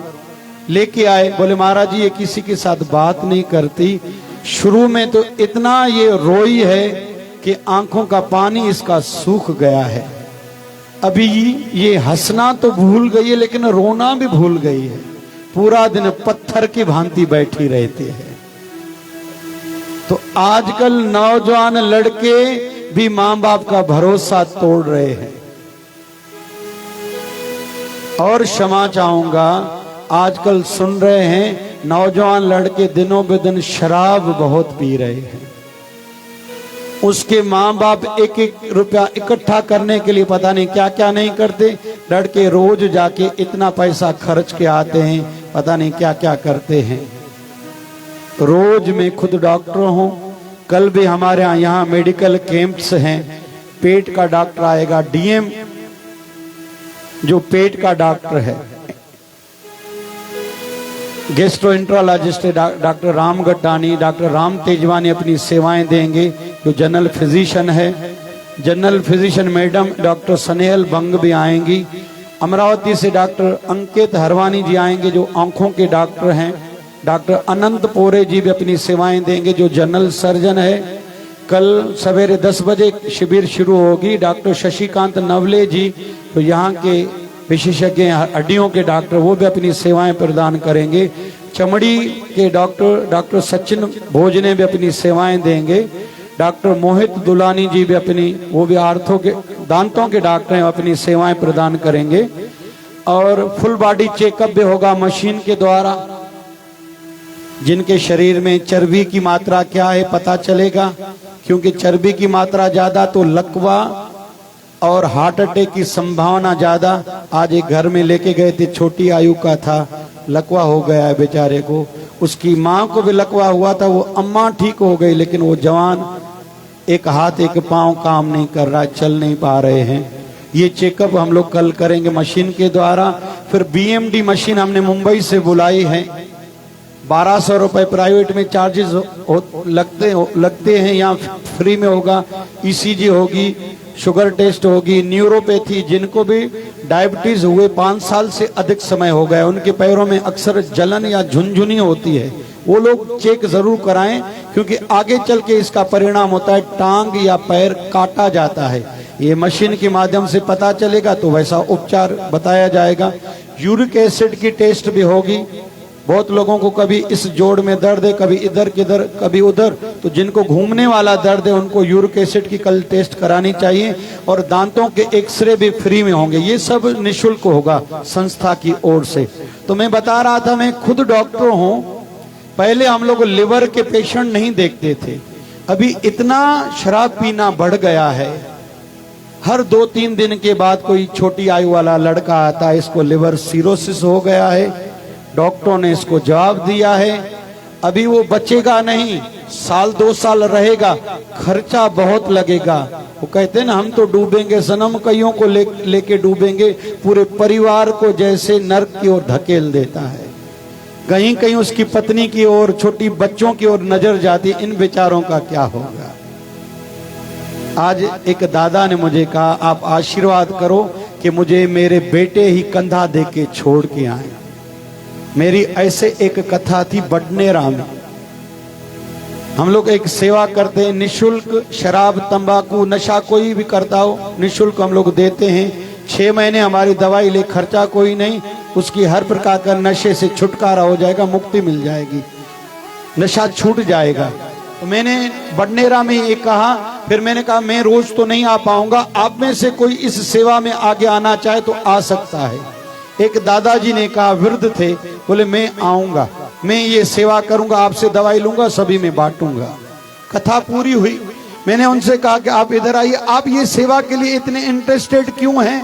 लेके आए, बोले महाराज जी ये किसी के साथ बात नहीं करती, शुरू में तो इतना ये रोई है कि आंखों का पानी इसका सूख गया है, अभी ये हंसना तो भूल गई है लेकिन रोना भी भूल गई है, पूरा दिन पत्थर की भांति बैठी रहती है। तो आजकल नौजवान लड़के भी मां बाप का भरोसा तोड़ रहे हैं। और क्षमा चाहूंगा, आजकल सुन रहे हैं नौजवान लड़के दिनों पे दिन शराब बहुत पी रहे हैं। उसके माँ बाप 1-1 रुपया इकट्ठा करने के लिए पता नहीं क्या क्या नहीं करते। लड़के रोज जाके इतना पैसा खर्च के आते हैं, पता नहीं क्या क्या करते हैं। रोज मैं खुद डॉक्टर हूँ, कल भी हमारे यहाँ मेडिकल कैंप्स हैं। पेट का डॉक्टर आएगा, डीएम जो पेट का डॉक्टर है, gastroenterologist doctor Ram Gattani, doctor Ram Tejwani अपनी सेवाएं देंगे, जो जनरल फिजिशियन है। General physician madam doctor Snehal बंग भी आएंगी। अमरावती से डॉक्टर अंकित हरवानी जी आएंगे जो आंखों के डॉक्टर हैं। डॉक्टर अनंत पोरे जी भी अपनी सेवाएं देंगे जो जनरल सर्जन है। कल सवेरे 10 बजे शिविर शुरू होगी। डॉक्टर शशिकांत नवले जी तो यहाँ के विशेषज्ञ हड्डियों के डॉक्टर, वो भी अपनी सेवाएं प्रदान करेंगे। चमड़ी के डॉक्टर सचिन भोजने भी अपनी सेवाएं देंगे। डॉक्टर मोहित दुलानी जी भी वो भी आर्थो के दांतों के डॉक्टर हैं, अपनी सेवाएं प्रदान करेंगे। और फुल बॉडी चेकअप भी होगा मशीन के द्वारा। जिनके शरीर में चर्बी की मात्रा क्या है पता चलेगा, क्योंकि चर्बी की मात्रा ज्यादा तो लकवा और हार्ट अटैक की संभावना ज्यादा। आज एक घर में लेके गए थे, छोटी आयु का था, लकवा हो गया है बेचारे को। उसकी माँ को भी लकवा हुआ था, वो अम्मा ठीक हो गई, लेकिन वो जवान एक हाथ एक पांव काम नहीं कर रहा, चल नहीं पा रहे हैं। ये चेकअप हम लोग कल करेंगे मशीन के द्वारा। फिर बीएमडी मशीन हमने मुंबई से बुलाई है, 1200 रुपए प्राइवेट में चार्जेस लगते हैं, यहाँ फ्री में होगा। ईसीजी होगी, शुगर टेस्ट होगी, न्यूरोपैथी। जिनको भी डायबिटीज हुए 5 साल से अधिक समय हो गया, उनके पैरों में अक्सर जलन या झुनझुनी होती है, वो लोग चेक जरूर कराएं, क्योंकि आगे चल के इसका परिणाम होता है टांग या पैर काटा जाता है। ये मशीन के माध्यम से पता चलेगा तो वैसा उपचार बताया जाएगा। यूरिक एसिड की टेस्ट भी होगी। बहुत लोगों को कभी इस जोड़ में दर्द है, कभी इधर किधर कभी उधर, तो जिनको घूमने वाला दर्द है उनको यूरिक एसिड की कल टेस्ट करानी चाहिए। और दांतों के एक्सरे भी फ्री में होंगे। ये सब निःशुल्क होगा संस्था की ओर से। तो मैं बता रहा था, मैं खुद डॉक्टर हूं। पहले हम लोग लिवर के पेशेंट नहीं देखते थे, अभी इतना शराब पीना बढ़ गया है। हर 2-3 दिन के बाद कोई छोटी आयु वाला लड़का आता है, इसको लिवर सिरोसिस हो गया है, डॉक्टरों ने इसको जवाब दिया है। अभी वो बचेगा नहीं, 1-2 साल रहेगा, खर्चा बहुत लगेगा। वो कहते हैं ना, हम तो डूबेंगे सनम, कईयों को लेके डूबेंगे, पूरे परिवार को जैसे नर्क की ओर धकेल देता है। कहीं कहीं उसकी पत्नी की ओर, छोटी बच्चों की ओर नजर जाती, इन बेचारों का क्या होगा। आज एक दादा ने मुझे कहा, आप आशीर्वाद करो कि मुझे मेरे बेटे ही कंधा दे के छोड़ के आए। मेरी ऐसे एक कथा थी बडनेरा में। हम लोग एक सेवा करते हैं, निःशुल्क शराब तंबाकू नशा कोई भी करता हो निःशुल्क हम लोग देते हैं। 6 महीने हमारी दवाई ले, खर्चा कोई नहीं, उसकी हर प्रकार का नशे से छुटकारा हो जाएगा, मुक्ति मिल जाएगी, नशा छूट जाएगा। तो मैंने बडनेरा में ये कहा, फिर मैंने कहा मैं रोज तो नहीं आ पाऊंगा, आप में से कोई इस सेवा में आगे आना चाहे तो आ सकता है। एक दादाजी ने कहा, वृद्ध थे, बोले मैं आऊंगा, मैं ये सेवा करूंगा, आपसे दवाई लूंगा, सभी में बांटूंगा। कथा पूरी हुई। मैंने उनसे कहा कि आप इधर आइए, आप ये सेवा के लिए इतने इंटरेस्टेड क्यों हैं?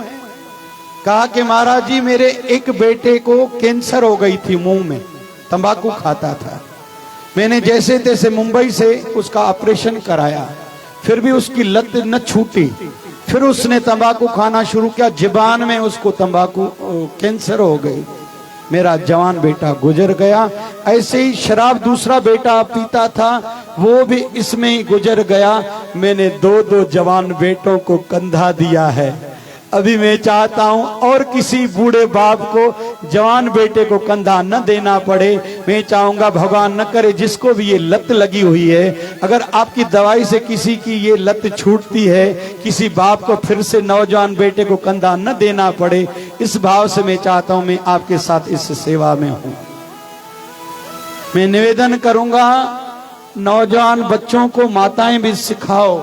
कहा कि महाराज जी, मेरे एक बेटे को कैंसर हो गई थी, मुंह में तंबाकू खाता था। मैंने जैसे तैसे मुंबई से उसका ऑपरेशन कराया, फिर भी उसकी लत न छूटी। फिर उसने तंबाकू खाना शुरू किया, जुबान में उसको तंबाकू कैंसर हो गई। मेरा जवान बेटा गुजर गया। ऐसे ही शराब दूसरा बेटा पीता था, वो भी इसमें ही गुजर गया। मैंने 2-2 जवान बेटों को कंधा दिया है। अभी मैं चाहता हूं और किसी बूढ़े बाप को जवान बेटे को कंधा न देना पड़े। मैं चाहूंगा भगवान न करे जिसको भी ये लत लगी हुई है, अगर आपकी दवाई से किसी की ये लत छूटती है, किसी बाप को फिर से नौजवान बेटे को कंधा न देना पड़े, इस भाव से मैं चाहता हूं मैं आपके साथ इस सेवा में हूं। मैं निवेदन करूंगा, नौजवान बच्चों को माताएं भी सिखाओ,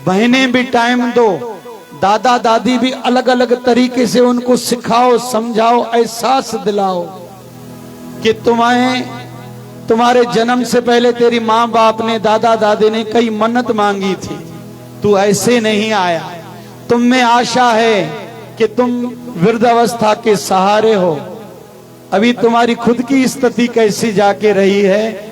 बहनें भी टाइम दो, दादा दादी भी अलग अलग तरीके से उनको सिखाओ, समझाओ, एहसास दिलाओ कि तुम्हारे जन्म से पहले तेरी माँ बाप ने, दादा दादी ने कई मन्नत मांगी थी, तू ऐसे नहीं आया। तुम में आशा है कि तुम वृद्धावस्था के सहारे हो। अभी तुम्हारी खुद की स्थिति कैसी जाके रही है,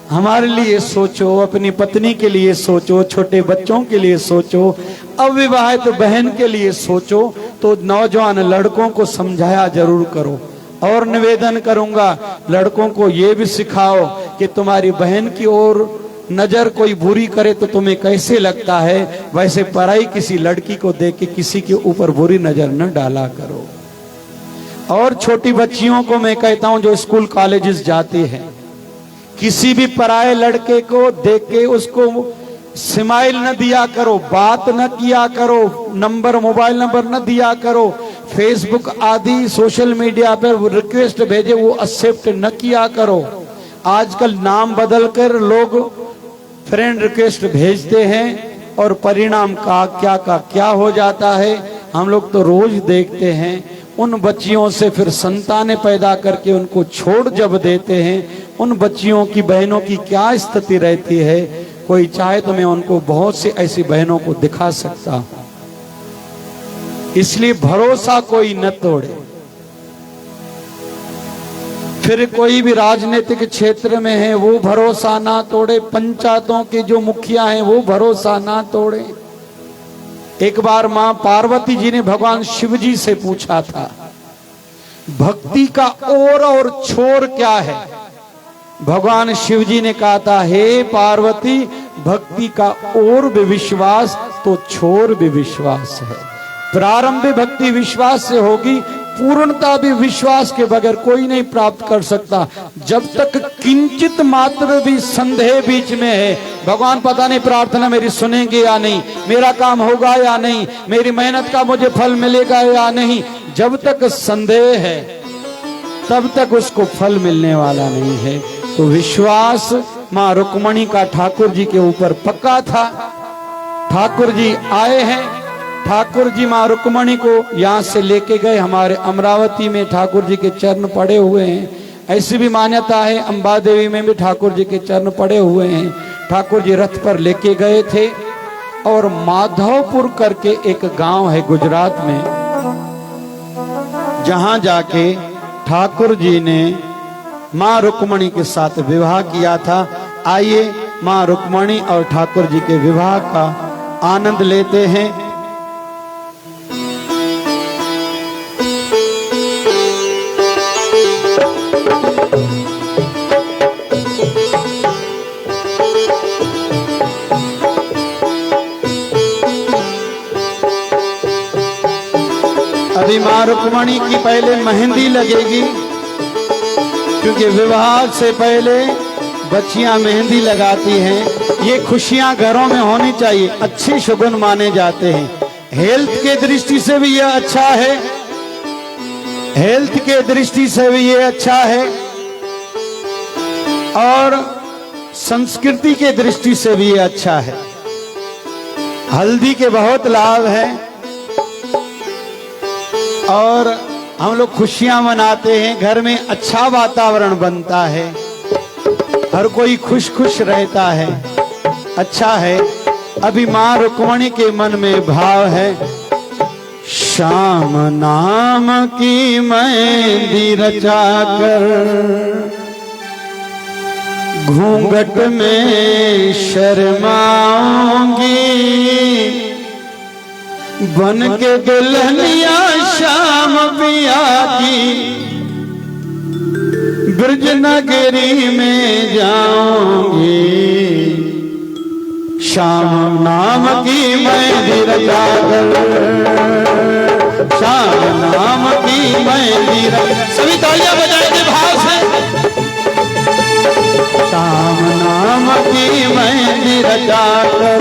हमारे लिए सोचो, अपनी पत्नी के लिए सोचो, छोटे बच्चों के लिए सोचो, अविवाहित बहन के लिए सोचो। तो नौजवान लड़कों को समझाया जरूर करो। और निवेदन करूंगा, लड़कों को ये भी सिखाओ कि तुम्हारी बहन की ओर नजर कोई बुरी करे तो तुम्हें कैसे लगता है, वैसे पराई किसी लड़की को देख के किसी के ऊपर बुरी नजर न डाला करो। और छोटी बच्चियों को मैं कहता हूं जो स्कूल कॉलेजेस जाती हैं, किसी भी पराये लड़के को देख के उसको स्माइल न दिया करो, बात न किया करो, मोबाइल नंबर न दिया करो, फेसबुक आदि सोशल मीडिया पर रिक्वेस्ट भेजे वो एक्सेप्ट न किया करो। आजकल नाम बदलकर लोग फ्रेंड रिक्वेस्ट भेजते हैं, और परिणाम का क्या हो जाता है हम लोग तो रोज देखते हैं। उन बच्चियों से फिर संतानें पैदा करके उनको छोड़ जब देते हैं, उन बच्चियों की बहनों की क्या स्थिति रहती है। कोई चाहे तो मैं उनको बहुत सी ऐसी बहनों को दिखा सकता हूं। इसलिए भरोसा कोई न तोड़े। फिर कोई भी राजनीतिक क्षेत्र में है वो भरोसा ना तोड़े, पंचायतों के जो मुखिया हैं वो भरोसा ना तोड़े। एक बार मां पार्वती जी ने भगवान शिव जी से पूछा था भक्ति का ओर और छोर क्या है। भगवान शिव जी ने कहा था हे पार्वती, भक्ति का ओर भी विश्वास तो छोर भी विश्वास है। प्रारंभ भक्ति विश्वास से होगी, पूर्णता भी विश्वास के बगैर कोई नहीं प्राप्त कर सकता। जब तक किंचित मात्र भी संदेह बीच में है, भगवान पता नहीं प्रार्थना मेरी सुनेंगे या नहीं, मेरा काम होगा या नहीं, मेरी मेहनत का मुझे फल मिलेगा या नहीं, जब तक संदेह है तब तक उसको फल मिलने वाला नहीं है। तो विश्वास मां रुक्मणी का ठाकुर जी के ऊपर पक्का था। ठाकुर जी आए हैं, ठाकुर जी मां रुक्मणी को यहाँ से लेके गए। हमारे अमरावती में ठाकुर जी के चरण पड़े हुए हैं। ऐसी भी मान्यता है अंबा देवी में भी ठाकुर जी के चरण पड़े हुए हैं। ठाकुर जी रथ पर लेके गए थे और माधवपुर करके एक गांव है गुजरात में, जहां जाके ठाकुर जी ने मां रुक्मणी के साथ विवाह किया था। आइए मां रुक्मणी और ठाकुर जी के विवाह का आनंद लेते हैं। अभी मां रुक्मणी की पहले मेहंदी लगेगी, क्योंकि विवाह से पहले बच्चियां मेहंदी लगाती हैं। ये खुशियां घरों में होनी चाहिए, अच्छे शुगुन माने जाते हैं। हेल्थ के दृष्टि से भी ये अच्छा है, हेल्थ के दृष्टि से भी ये अच्छा है और संस्कृति के दृष्टि से भी ये अच्छा है। हल्दी के बहुत लाभ है और हम लोग खुशियां मनाते हैं, घर में अच्छा वातावरण बनता है, हर कोई खुश खुश रहता है, अच्छा है। अभी मां रुक्मणी के मन में भाव है, श्याम नाम की मेहंदी रचा कर घूंघट में शर्माऊंगी, बन के दुल्हनिया श्याम पिया की ब्रज नगरी में जाऊंगी। श्याम नाम की मेहंदी रचा कर, श्याम नाम की मेहंदी रचा, सभी तालियां बजाएंगे भाव से। श्याम नाम की मेहंदी रचा कर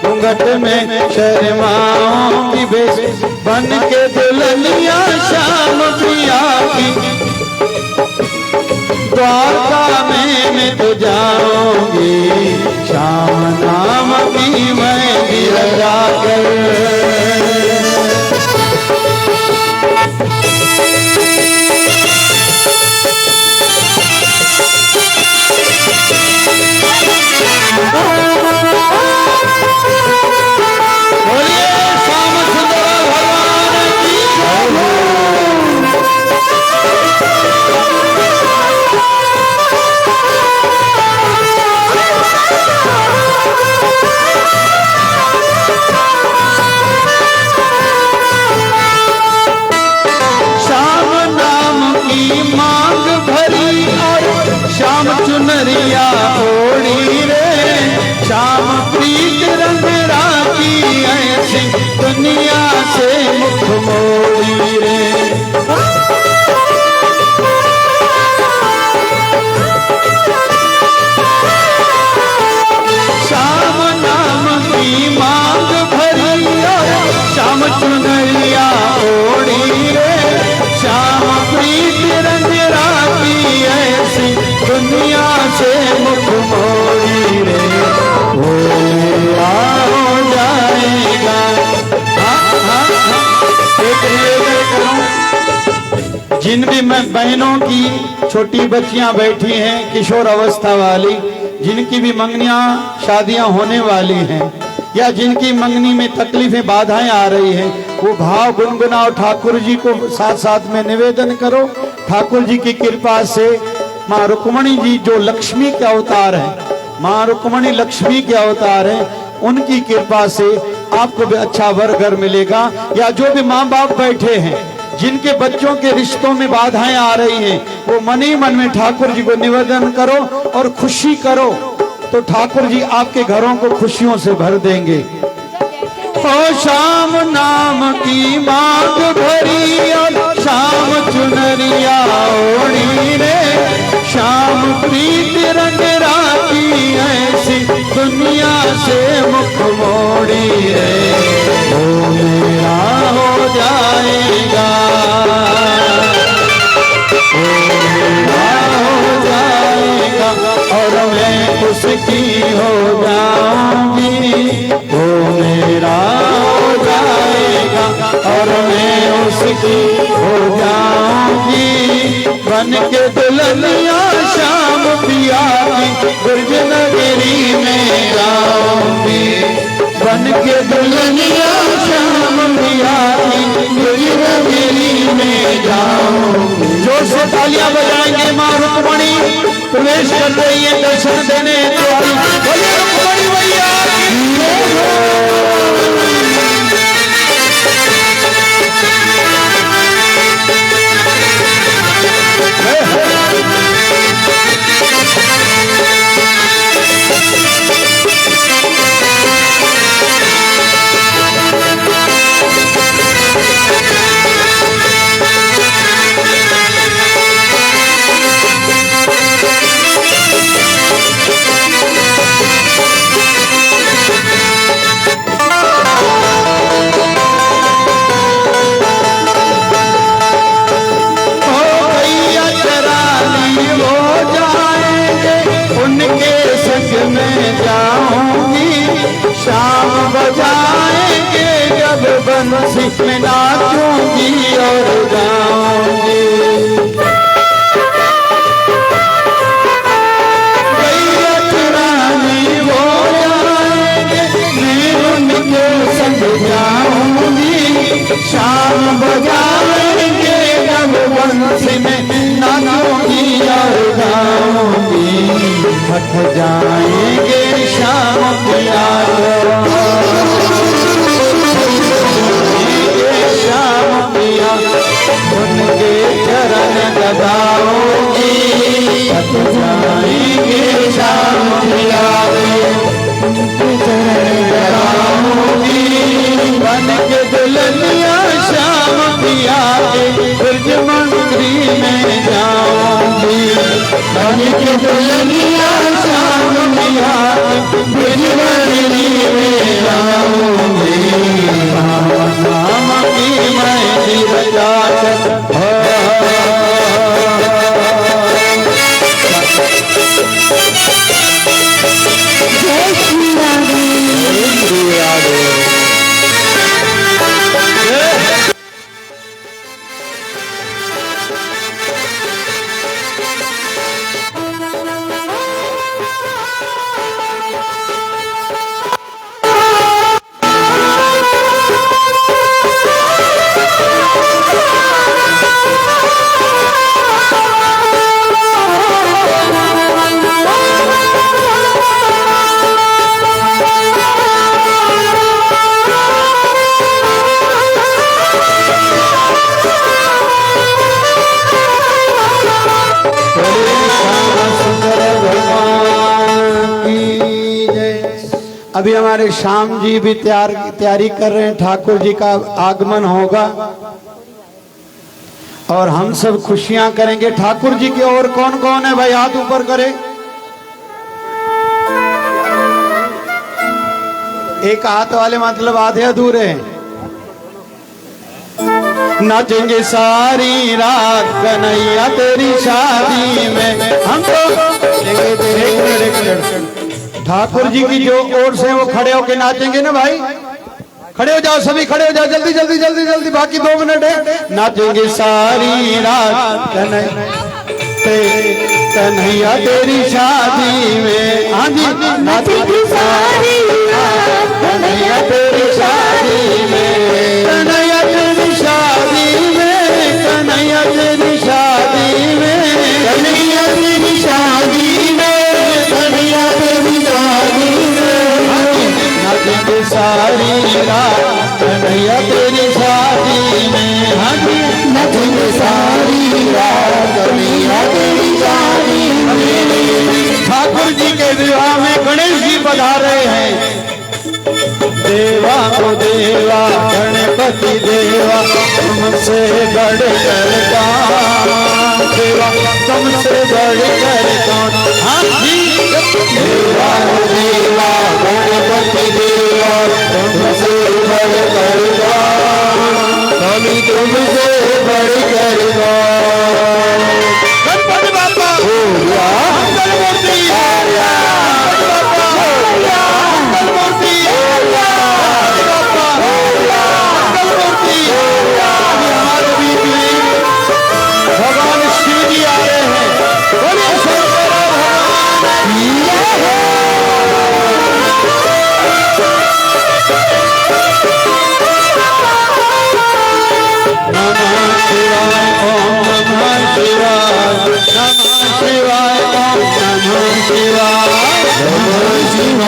घूंघट में शर्माऊंगी, बेश बन के दुल्हनिया श्याम प्रिया की द्वारका में मैं तो जाऊंगी। श्याम नाम की मेहंदी रचा कर। बहनों की छोटी बच्चियां बैठी हैं किशोर अवस्था वाली, जिनकी भी मंगनियां शादियां होने वाली हैं या जिनकी मंगनी में तकलीफें बाधाएं आ रही हैं, वो भाव गुनगुनाओ, ठाकुर जी को साथ साथ में निवेदन करो। ठाकुर जी की कृपा से माँ रुक्मणी जी जो लक्ष्मी के अवतार हैं, माँ रुक्मणी लक्ष्मी के अवतार हैं, उनकी कृपा से आपको भी अच्छा वर घर मिलेगा। या जो भी माँ बाप बैठे हैं जिनके बच्चों के रिश्तों में बाधाएं आ रही हैं, वो मन ही मन में ठाकुर जी को निवेदन करो और खुशी करो, तो ठाकुर जी आपके घरों को खुशियों से भर देंगे। ओ शाम नाम की मांग भरी और शाम चुनरिया ओढ़ी रे, शाम प्रीत रंग राखी ऐसी दुनिया से मुख मोड़ी रे, वो मेरा हो जाएगा, वो मेरा हो जाएगा और मैं उसकी हो जाऊंगी, वो मेरा हो जाएगा और मैं उसकी हो जाऊंगी। बन के दुल्हनिया शाम पिया की ब्रज नगरी में जाऊंगी, बन के दुल्हनिया शाम पिया की ब्रज नगरी में जाऊंगी। जोर से तालियां बजाएंगे, माँ रुक्मणी प्रवेश कर रही है दर्शन देने, बोलिए रुक्मणी मैया शाम बजाएंगे जब बंसी में नाचूंगी और गाऊंगी। गैया चुरानी वो जाएंगे मैं उनके संग जाऊंगी, शाम बजाएंगे जब बंसी में नाचूंगी और गाऊंगी। थक जाएंगे शाम पिया शाम पिया उनके चरण दबाओगी, थक जाएंगे शाम पिया उनके चरण दबाओगी। बन के दुल्हनिया शाम पिया के ब्रज मंदिर में जाऊंगी, बन के दुल्हनिया शाम पिया के ब्रज मंदिर में जाऊंगी। नाम की मैं जीवता अभी हमारे श्याम जी भी तैयारी कर रहे हैं, ठाकुर जी का आगमन होगा और हम सब खुशियां करेंगे ठाकुर जी की। और कौन कौन है भाई, हाथ ऊपर करे। एक हाथ वाले मतलब आधे अधूरे हैं। नाचेंगे सारी रात कन्हैया तेरी शादी में, हम तो ठाकुर जी की जो ओर से वो खड़े होके नाचेंगे ना भाई, खड़े हो जाओ, सभी खड़े हो जाओ, जल्दी जल्दी जल्दी जल्दी, बाकी 2 मिनट है। नाचेंगे सारी रात कन्हैया तेरी शादी में। हाँ जी, नाचेंगे सारी रात कन्हैया तेरी शादी में, कन्हैया तेरी शादी में, कन्हैया तेरी शादी में, कन्हैया तेरी शादी में, कन्हैया तेरी शादी में। नाचेंगे सारी रात कन्हैया तेरी शादी में। हाँ जी, नाचेंगे सारी रात कन्हैया तेरी शादी में। ठाकुर जी के विवाह में गणेश जी पधारे हैं। देवा को देवा गणपति देवा, तुमसे बढ़कर कौन देवा, तुमसे बढ़कर कौन। हाँ जी, देवा को देवा गणपति देवा, तुमसे बढ़कर कौन, कभी तुमसे बढ़कर कौन। गणपति बापा बोलिया, मंगलमूर्ति बोलिया, मंगलमूर्ति भगवान शिव जी आ रहे हैं। बोलिए शंकर भगवान नमः शिवाय, ओम नमः शिवाय, नमः शिवाय, ओम नमः शिवाय, नमः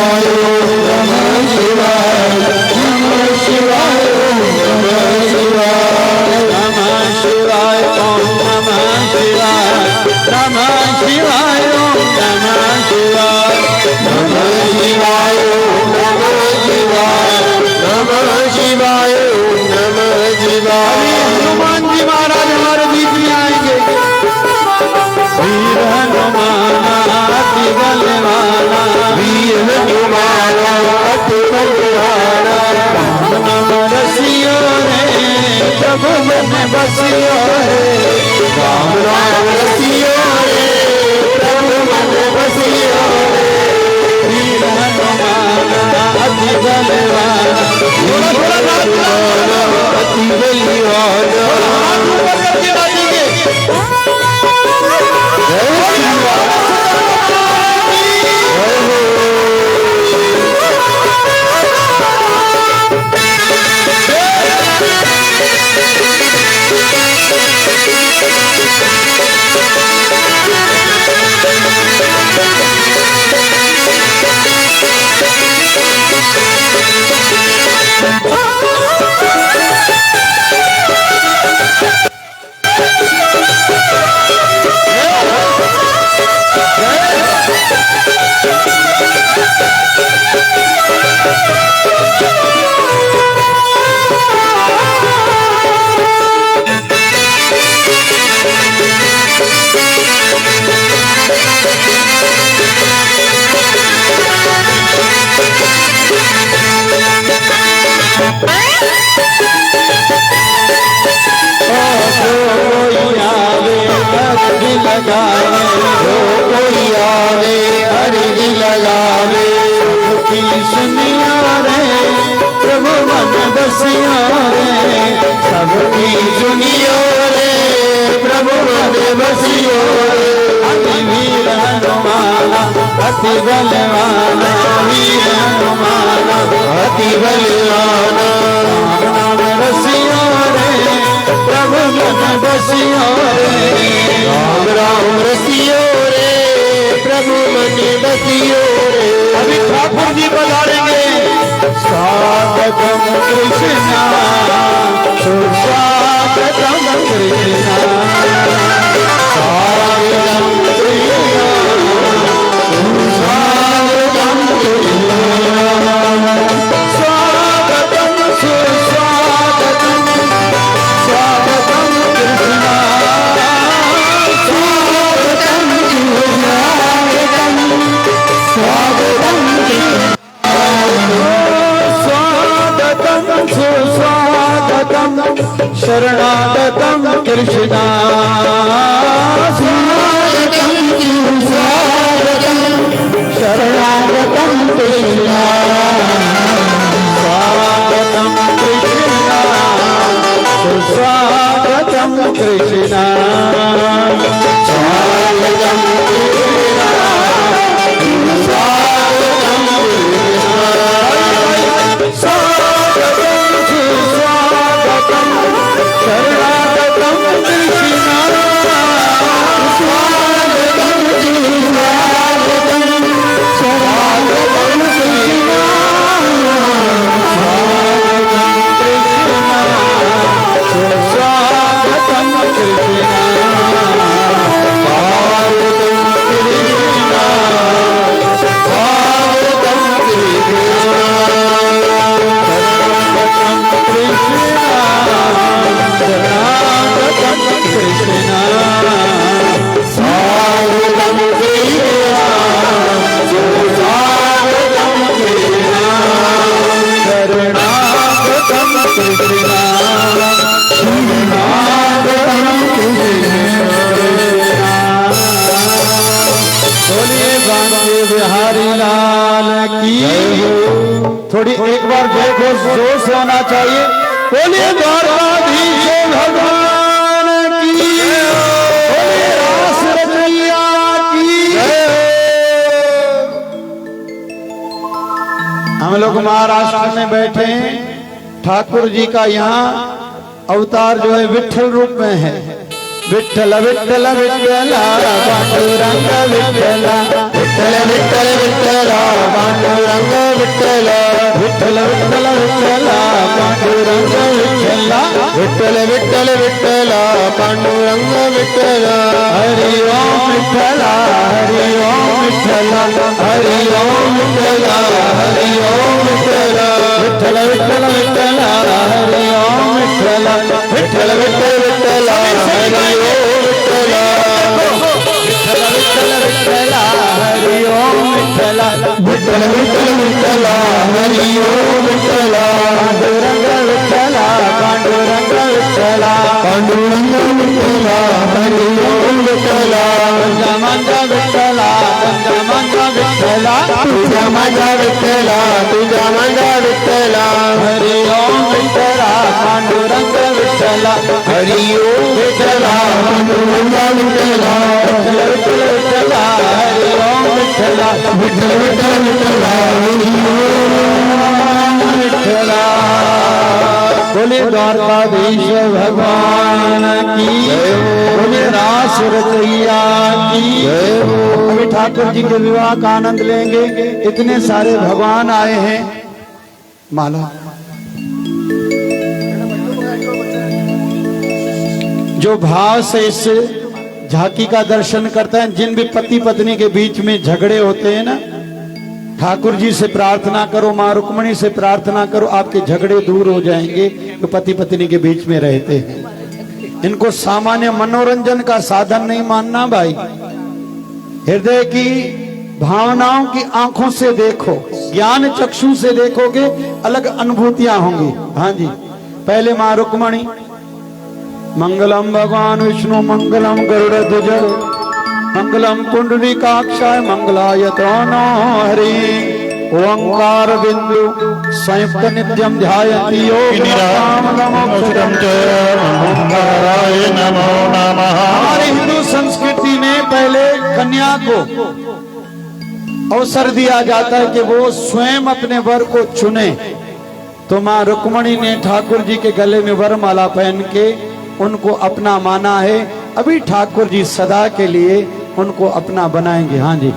शिवाय, ओम नमः शिवाय, नमः शिवाय, ओम नमः शिवाय, नमः शिवाय, ओम नमः शिवाय, नमः शिवाय, ओम नमः शिवाय, नमः शिवाय, ओम नमः शिवाय, नमः शिवाय, ओम नमः शिवाय। हनुमान जी महाराज हमारे बीच में आएंगे। वीर हनुमान अति बलवाना, वीर हनुमान अति बलवाना, राम नाम रसियो रे प्रभु मन बसियो रे, राम नाम रसियो रे प्रभु मन बसियो रे। वीर हनुमान अति बलवाना, अति बलवाना। अति बलवाना, वीर हनुमान अति बलवाना, राम नाम रसियो रे प्रभु मन बसियो रे, राम राम रसियो रे प्रभु मन बसियो रे। अभी ठाकुर जी पधारेंगे। स्वागतम कृष्णा सुस्वागतम कृष्णा, स्वागतम कृष्णा स्वागतम स्वागतम सुस्वागतम, स्वागतम कृष्णा स्वागतम सुस्वागतम, स्वागतम स्वागतम सुस्वागतम, शरणागतम कृष्णा स्वागतम सुस्वागतम, शरणागतम कृष्णा स्वागतम की। थोड़ी एक बार जय घोष जोर से होना चाहिए। बोलिए द्वारकाधीश भगवान की, बोलिए रास रचैया की। हम लोग महाराष्ट्र में बैठे हैं। ठाकुर जी का यहाँ अवतार जो है विठल रूप में है। विठल विठल विठला पांडुरंग विठला, विठल विठल विठला पांडुरंग विठला, विठल विठल विठला पांडुरंग विठला, विठल विठल विठला पांडुरंग विठला। हरि ओम विठला, हरि ओम विठला, हरि ओम विठला, हरि ओम विठला, विठल विठल विठला, हरि ओम विठला, विठल विठल विठला, हरि ओम विठला, विठल विठल विठला, हरि ओम विठला, विठल विठल विठला, हरि ओम विठला, पांडुरंग विठला, पांडुरंग विठला, पांडुरंग विठला, हरि ओम विठला, तुझा माझा विठला, तुझा माझा विठला, तुझा माझा विठला, तुझा माझा विठला, हरि ओम विठला, पांडुरंग विठला, हरि ओम विठला, पांडुरंग विठला, विठल विठला, हरि ओम विठला, विठल विठल विठला, हरि ओम विठला। बोलिए द्वारकाधीश भगवान की, बोलिए रास रचैया की। अभी ठाकुर जी के विवाह का आनंद लेंगे। इतने सारे भगवान आए हैं। माला जो भाव से इस झांकी का दर्शन करते हैं, जिन भी पति पत्नी के बीच में झगड़े होते हैं ना, ठाकुर जी से प्रार्थना करो, मां रुक्मणी से प्रार्थना करो, आपके झगड़े दूर हो जाएंगे। जो पति पत्नी के बीच में रहते हैं, इनको सामान्य मनोरंजन का साधन नहीं मानना भाई। हृदय की भावनाओं की आंखों से देखो, ज्ञान चक्षु से देखोगे, अलग अनुभूतियां होंगी। हाँ जी, पहले मां रुक्मणी, मंगलम भगवान विष्णु, मंगलम गरुड़ध्वज, मंगलम पुंडरीकाक्षाय, मंगलाय तनो हरि। ओंकार बिंदु संयुक्त नित्यम ध्यायति योगिनिरामोक्षदं च ओंकाराय नमो नमः। हमारी हिंदू संस्कृति में पहले कन्या को अवसर दिया जाता है कि वो स्वयं अपने वर को चुने। तो मां रुक्मणी ने ठाकुर जी के गले में वरमाला पहन के उनको अपना माना है। अभी ठाकुर जी सदा के लिए उनको अपना बनाएंगे। हाँ जी,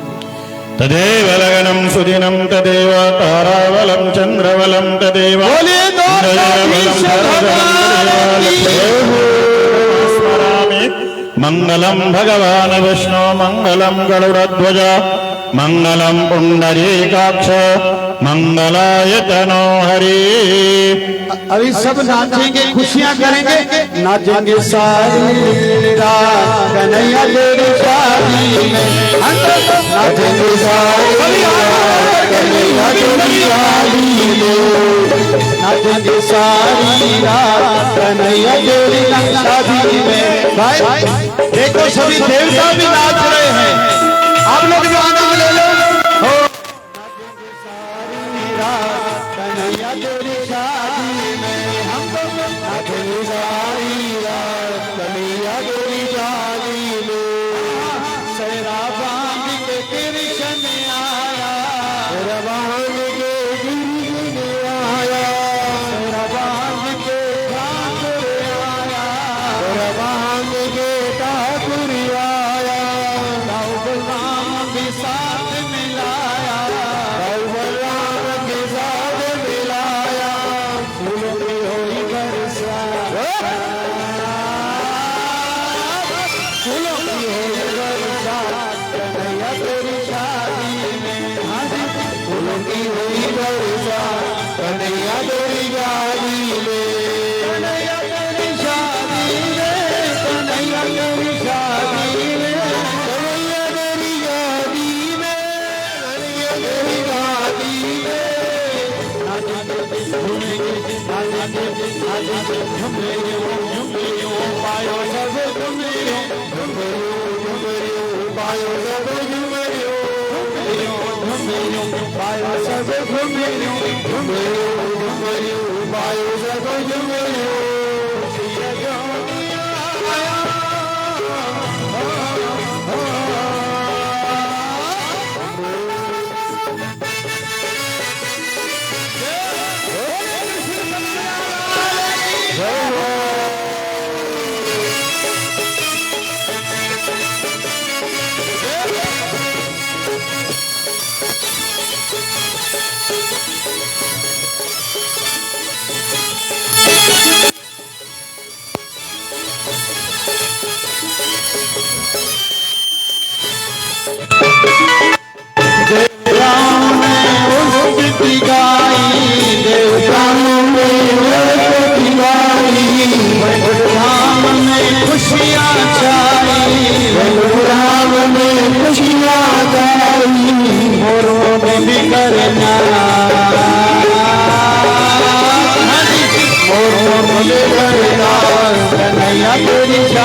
तदेव लगनम सुदिनम तदेव तारावलम चंद्रवलम तदेव। बोलिए द्वारकाधीश भगवान की। स्मरामि मंगलम भगवान विष्णु, मंगलम गरुड़ध्वज, मंगलम पुंडरीकाक्ष, मंगलाय तनो हरि। अभी सब नाचेंगे, खुशियां करेंगे, नाचेंगे सारी रात कन्हैया तेरी शादी में, नाचेंगे सारी रात कन्हैया तेरी शादी में, नाचेंगे सारी रात कन्हैया तेरी शादी में। भाई देखो सभी देवता भी नाच रहे हैं, आप लोग भी आनंद ले लो। नाचेंगे सारी रात कन्हैया तेरी शादी में, हम तो नाचेंगे सारी रात कन्हैया तेरी शादी में। सेरा बांध के कृष्ण आया, सेरा बांध के कृष्ण आया, सेरा बांध के ठाकुर आया, सेरा बांध के ठाकुर आया। दाऊ बलराम भी साथ मिलाया, दाऊ बलराम के साथ मिलाया, फूलों की होली बरसात, फूलों की होली बरसात कन्हैया तेरी शादी में। हाँ जी, फूलों की होली बरसात कन्हैया तेरी शादी में, कन्हैया तेरी शादी में, कन्हैया तेरी शादी में, कन्हैया तेरी शादी में, कन्हैया तेरी शादी में। नाचेंगे झूमेंगे, नाचेंगे नाचेंगे झूमेंगे, झूमेंगे पायो सब झूमेंगे, झूमेंगे पायो सब झूमेंगे, झूमेंगे पायो सब घुमरियो घुमरियो घुमरियो पायो सब घुमरियो सिया जोगिया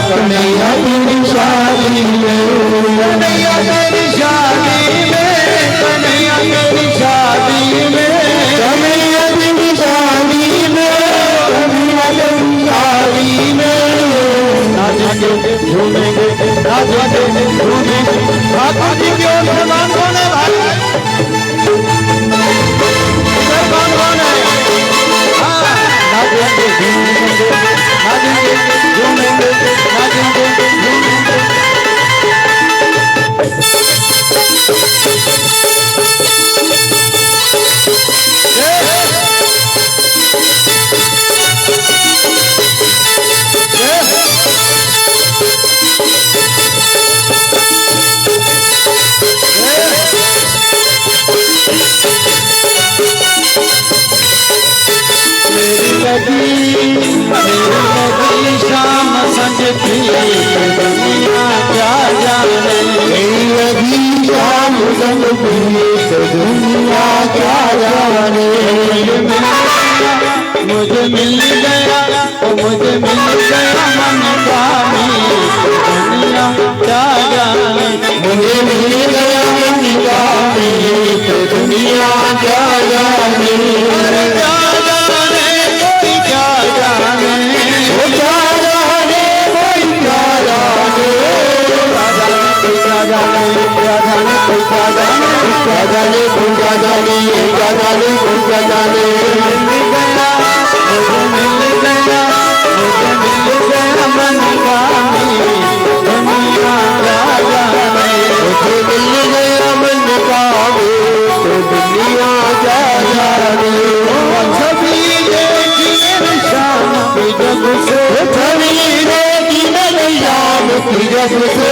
कन्हैया तेरी शादी में कन्हैया तेरी शादी में कन्हैया तेरी शादी में कन्हैया तेरी शादी में कन्हैया तेरी शादी में नाचेंगे झूमेंगे नाचेंगे झूमेंगे ठाकुर जी की ओर से कौन है भाई कौन है नाचेंगे झूमेंगे नाचेंगे झूमेंगे नाचेंगे झूमेंगे मेरी शाम संजती दुनिया क्या जाने मेरी शाम संजती दुनिया क्या जाने मुझे मिल गया मुझे मिल गया मन कामी दुनिया क्या जाने मुझे मिल गया मन कामी दुनिया क्या जाने जब से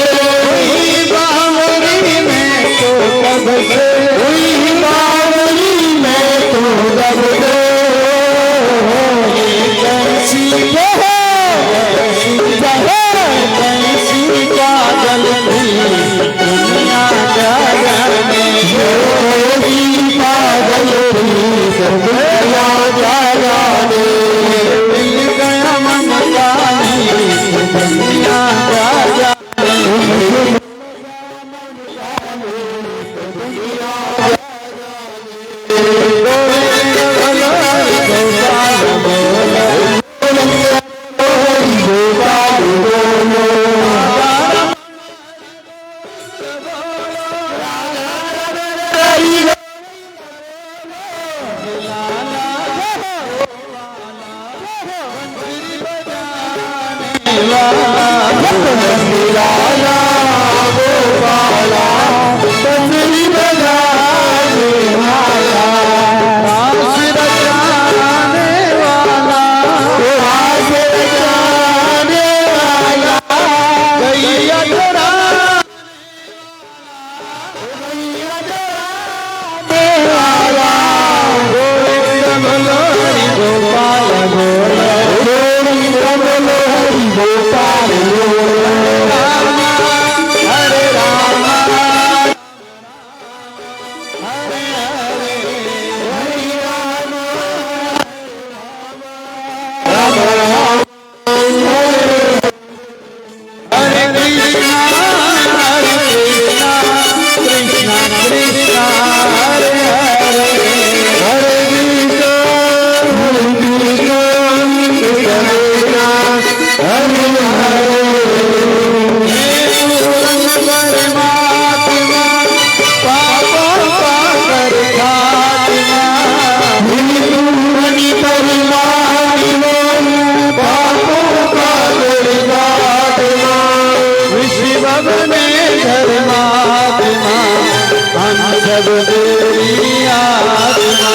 बावरी में तो कब से हुई बावरी में तो जब से कैसी कैसी पागल थी दुनिया क्या जाने पागल थी दुनिया क्या जाने मिल गया मन कानी दुनिया क्या गोपाल जब मेरी आत्मा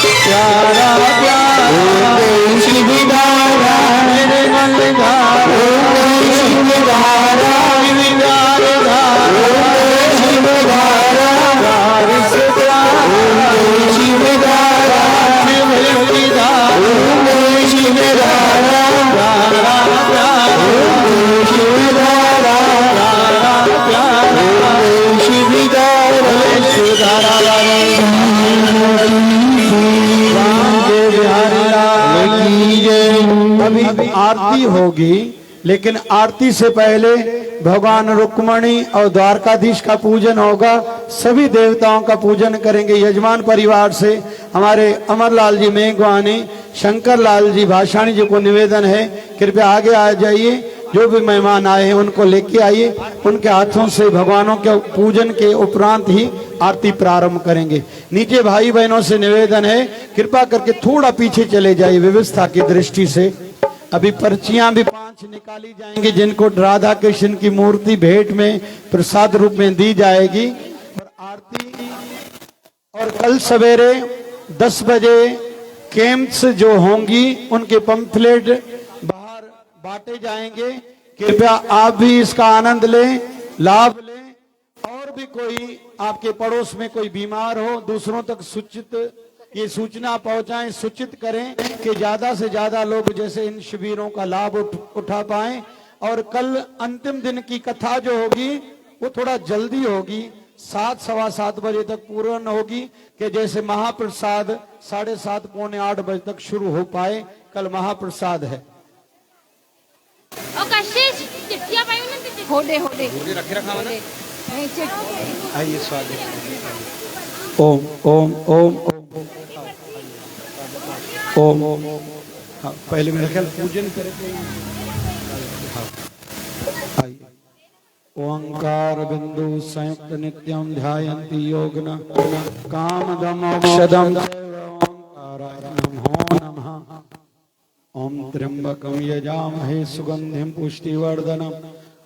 प्यारा प्यारा शिवधारा मेरे मन धारा शिवधारा शिवधारा शिवधारा शिवधारा अभी आरती होगी, लेकिन आरती से पहले भगवान रुक्मणी और द्वारकाधीश का पूजन होगा। सभी देवताओं का पूजन करेंगे। यजमान परिवार से हमारे अमरलाल जी मेघवानी, शंकर लाल जी भाषाणी जी को निवेदन है, कृपया आगे आ जाइए। जो भी मेहमान आए हैं उनको लेके आइए। उनके हाथों से भगवानों के पूजन के उपरांत ही आरती प्रारंभ करेंगे। नीचे भाई बहनों से निवेदन है, कृपा करके थोड़ा पीछे चले जाइए व्यवस्था की दृष्टि से। अभी पर्चियां भी 5 निकाली जाएंगी, जिनको राधा कृष्ण की मूर्ति भेंट में प्रसाद रूप में दी जाएगी। और आरती और कल सवेरे 10 बजे कैंप्स जो होंगी उनके पंफलेट बाहर बांटे जाएंगे। कृपया आप भी इसका आनंद लें, लाभ लें। और भी कोई आपके पड़ोस में कोई बीमार हो, दूसरों तक सूचित ये सूचना पहुंचाएं, सूचित करें कि ज्यादा से ज्यादा लोग जैसे इन शिविरों का लाभ उठा पाएं। और कल अंतिम दिन की कथा जो होगी वो थोड़ा जल्दी होगी, 7 सवा 7 बजे तक पूर्ण होगी, कि जैसे महाप्रसाद 7:30 पौने 8 बजे तक शुरू हो पाए। कल महाप्रसाद है। आइए स्वागत। ओम ओम ओम ओम ओम। हाँ, पहले मेरा ख्याल पूजन करेंगे। ओंकार बिंदु संयुक्त नित्यम ध्यायन्ति योगिनः कामदं मोक्षदं ओंकाराय नमो नमः। ओम त्र्यंबकं यजामहे सुगंधिं पुष्टिवर्धनम्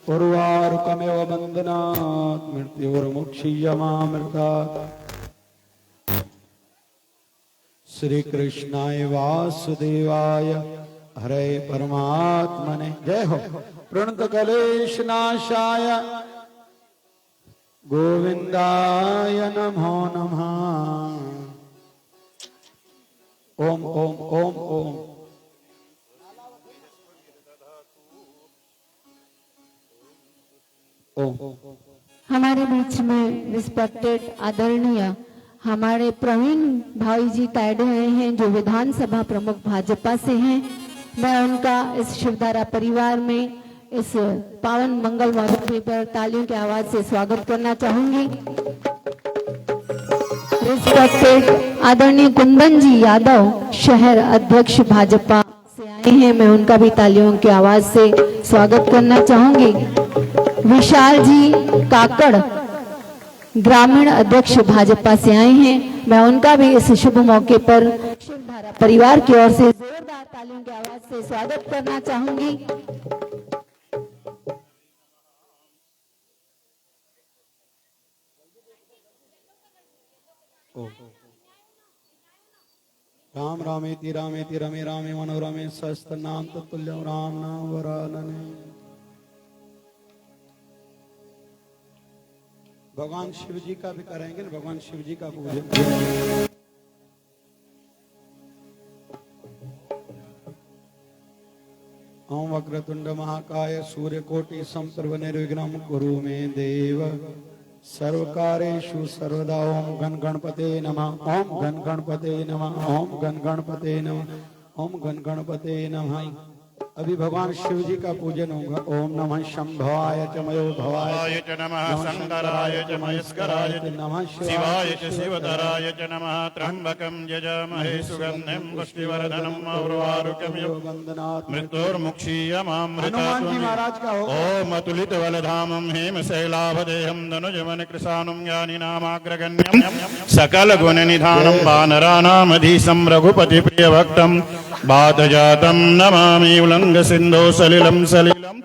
उर्वारुकमेव बन्धनात् मृत्योर्मुक्षीयमामृतात्। श्री कृष्णाय वासुदेवाय हरे परमात्मने जय हो। प्रणत कलेश नाशाय गोविंदाय नमो नमः। ओम ओम ओम ओम। हमारे बीच में रिस्पेक्टेड आदरणीय हमारे प्रवीण भाई जी तायडे आए हैं, जो विधानसभा प्रमुख भाजपा से हैं। मैं उनका इस शिवधारा परिवार में इस पावन मंगल मौके पर तालियों की आवाज से स्वागत करना चाहूंगी। रिस्पेक्टेड आदरणीय कुंदन जी यादव, शहर अध्यक्ष भाजपा से आए हैं। मैं उनका भी तालियों की आवाज से स्वागत करना चाहूंगी। विशाल जी काकड़, ग्रामीण अध्यक्ष भाजपा से आए हैं। मैं उनका भी इस शुभ मौके पर शिवधारा परिवार की ओर से जोरदार तालियों की आवाज से स्वागत करना चाहूंगी। राम रामेति रामेति रमे रामे मनोरमे सहस्त्रनाम तत्तुल्यं राम नाम वरानने। भगवान शिव जी का भी करेंगे, भगवान शिव जी का पूजन। ओम वक्रतुंड महाकाय सूर्यकोटि समप्रभ निर्विघ्नं कुरु मे देव सर्वकारेषु सर्वदा। ओम गण गणपते नमः। ओम गण गणपते नमः। ओम गण गणपते नमः। ओम गण गणपते नमः। अभी भगवान शिव जी का पूजन होगा। ओम नमः शंभवाय च मयोभवाय च नमः, शंकराय च महेश्वराय च नमः, शिवाय च शिवधराय च नमः। त्र्यंबकं यजामहे सुगंधिं पुष्टिवर्धनम् उर्वारुकमिव बन्धनात् मृत्योर्मुक्षीयमामृतात्। हनुमान जी महाराज का होगा। ओम अतुलित बलधामं हेमशैलाभदेहं धनुजवन कृशानं ज्ञानिनामाग्रगण्यं सकल गुण निधानं वानराणामधीशं रघुपति प्रिय भक्तं वातजातं नमामि उल्लङ्घ सिन्धो सलिलं सलिलं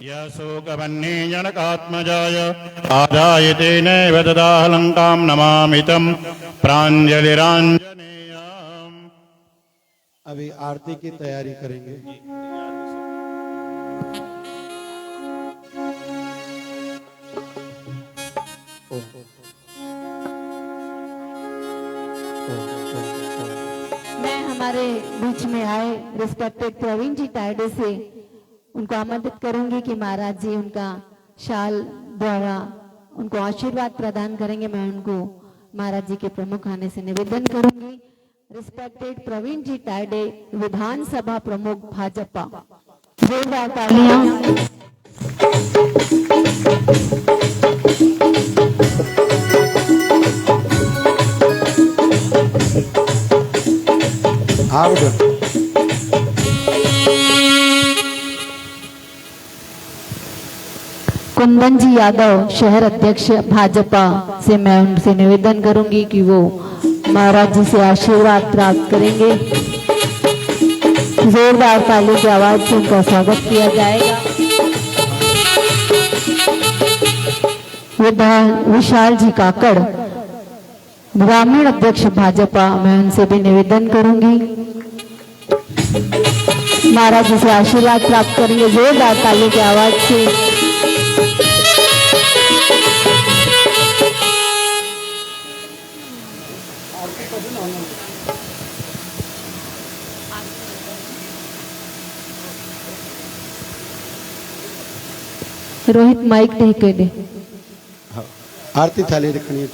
यशोकवन्ये जनकात्मजाय आदाय तेनैव ददाह लङ्कां नमामि तं प्राञ्जलिराञ्जनेयम्। अभी आरती की तैयारी करेंगे। मैं हमारे बीच में आए रिस्पेक्टेड प्रवीण जी टाइडे से उनको आमंत्रित करूंगी कि महाराज जी उनका शाल द्वारा उनको आशीर्वाद प्रदान करेंगे। मैं उनको महाराज जी के प्रमुख आने से निवेदन करूंगी। रिस्पेक्टेड प्रवीण जी टाइडे, विधानसभा प्रमुख भाजपा। जोरदार तालियां। कुंदन जी यादव, शहर अध्यक्ष भाजपा से मैं उनसे निवेदन करूंगी कि वो महाराज जी से आशीर्वाद प्राप्त करेंगे। जोरदार ताली की आवाज से उनका स्वागत किया जाएगा। विशाल जी काकड़, ग्रामीण अध्यक्ष भाजपा, मैं उनसे भी निवेदन करूंगी महाराज जी से आशीर्वाद प्राप्त करेंगे। जोरदार ताली की आवाज से। रोहित माइक नहीं कह दे। आरती थाली रखनी है।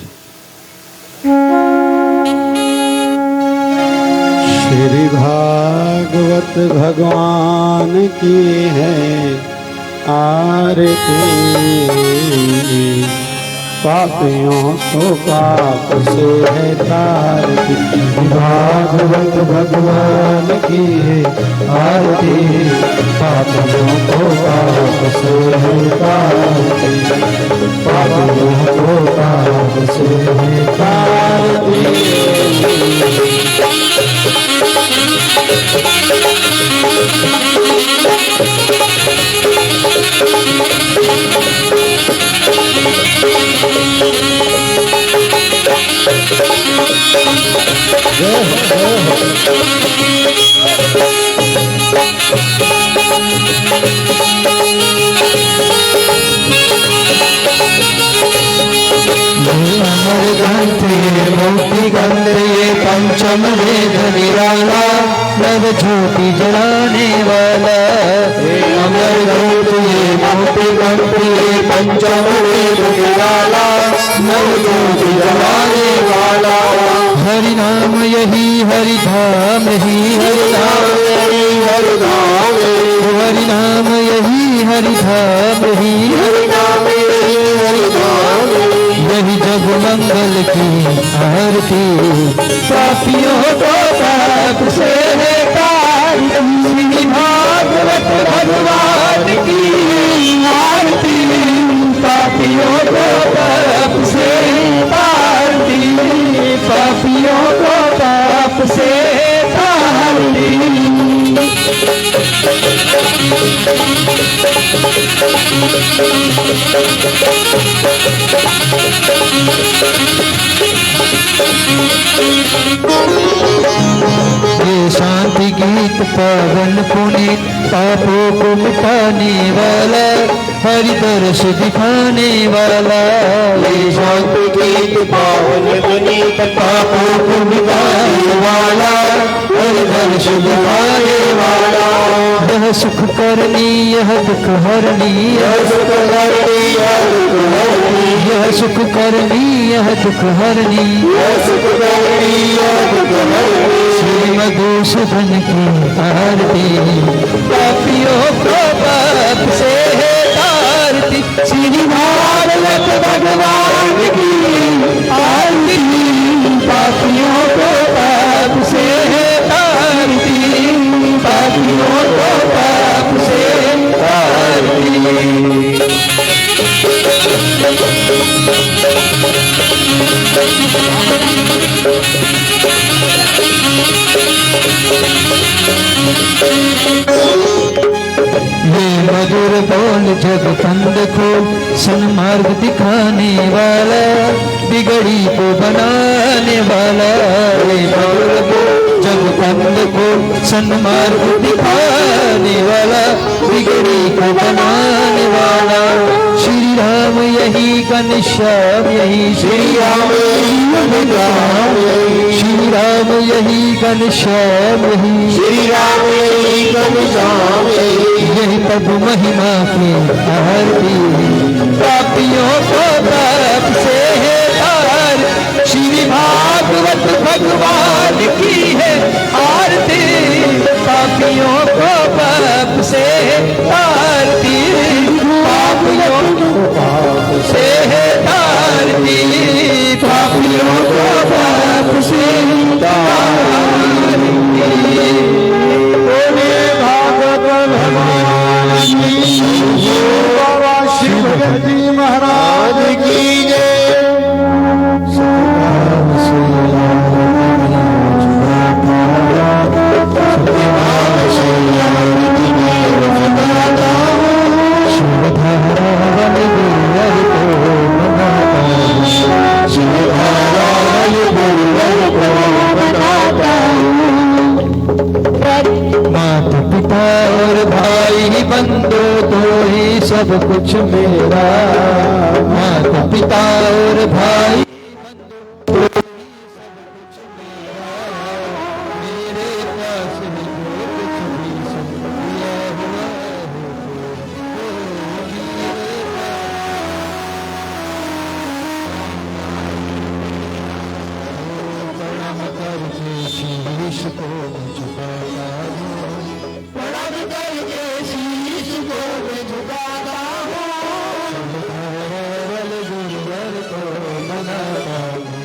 श्री भागवत भगवान की है आरती, पापियों को पाप से है तारती। भागवत भगवान की है आरती, पापियों को पाप से है तारती। पापियों को पाप से है तारती। अमर ग्रंथे मोती गंधे पंचम वेद निराला, नव ज्योति जलाने वाला। अमर ग्रंथे मोती गंधे पंचम वेद निराला, नव ज्योति जलाने वाला। हरि नाम यही हरि धाम ही हरि नाम यही हरि धाम, हरि नाम यही हरि धाम ही हरि नाम यही हरि धाम। यही जग मंगल की आरती, पापियों को पाप से है तारती। भागवत भगवान की आरती, पापियों को पाप से तारती। पापियों को पाप से तारती। ये शांति गीत पावन पुनीत, पापों को मिटाने वाला, हरि दर्श दिखाने वाला। ये शांति गीत पावन पुनीत, पापों को मिटाने वाला, हरि दर्श दिखाने वाला। यह सुख करनी यह दुख हरनी, यह सुख करनी यह दुख हरनी, यह सुख करनी यह दुख हरनी, यह सुख करनी यह दुख हरनी। श्री मधुसूदन की आरती, पापियों को पाप से है तारती। श्री भागवत भगवान की आरती, पापियों को पाप से है तारती। पापियों को पाप से तारती। ये मधुर बोल जग कंद खोल, सन्मार्ग दिखाने वाला, बिगड़ी को बनाने वाला। ये मधुर बोल जग कंद खोल, सन्मार्ग दिखाने वाला, बिगड़ी को बनाने वाला। श्री राम यही घनश्याम यही, श्री राम श्री राम यही घनश्याम यही, श्री राम यही घनश्याम यही प्रभु महिमा की आरती। पापियों को पाप से है तार, श्री भागवत भगवान की है आरती। पापियों को पाप से तारती, पापियों को पाप से तारती, पापियों को पाप से तारती। बाबा श्री भगत जी महाराज की जय। माता पिता और भाई बंदो तो ही सब कुछ मेरा। माता पिता और भाई बंदो तो ही सब कुछ मेरा। मेरे पास है जो कुछ भी सब दिया हुआ है। करके शीश को झुकाता हूँ, प्रणाम करके शीश को झुकाता हूँ। शिवधारावल गुरुवर को मनाता हूँ,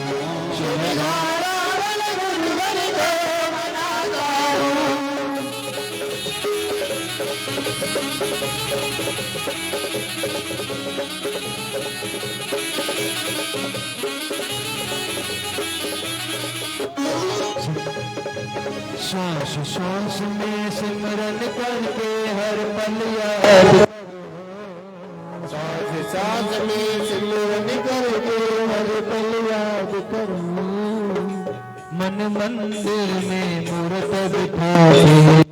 शिवधारावल गुरुवर को मनाता हूँ। श्वास श्वास में सिमरन करके हर पल याद, श्वास श्वास में सिमरन करके हर पल याद करूं। मन मंदिर में मूर्त बिठा के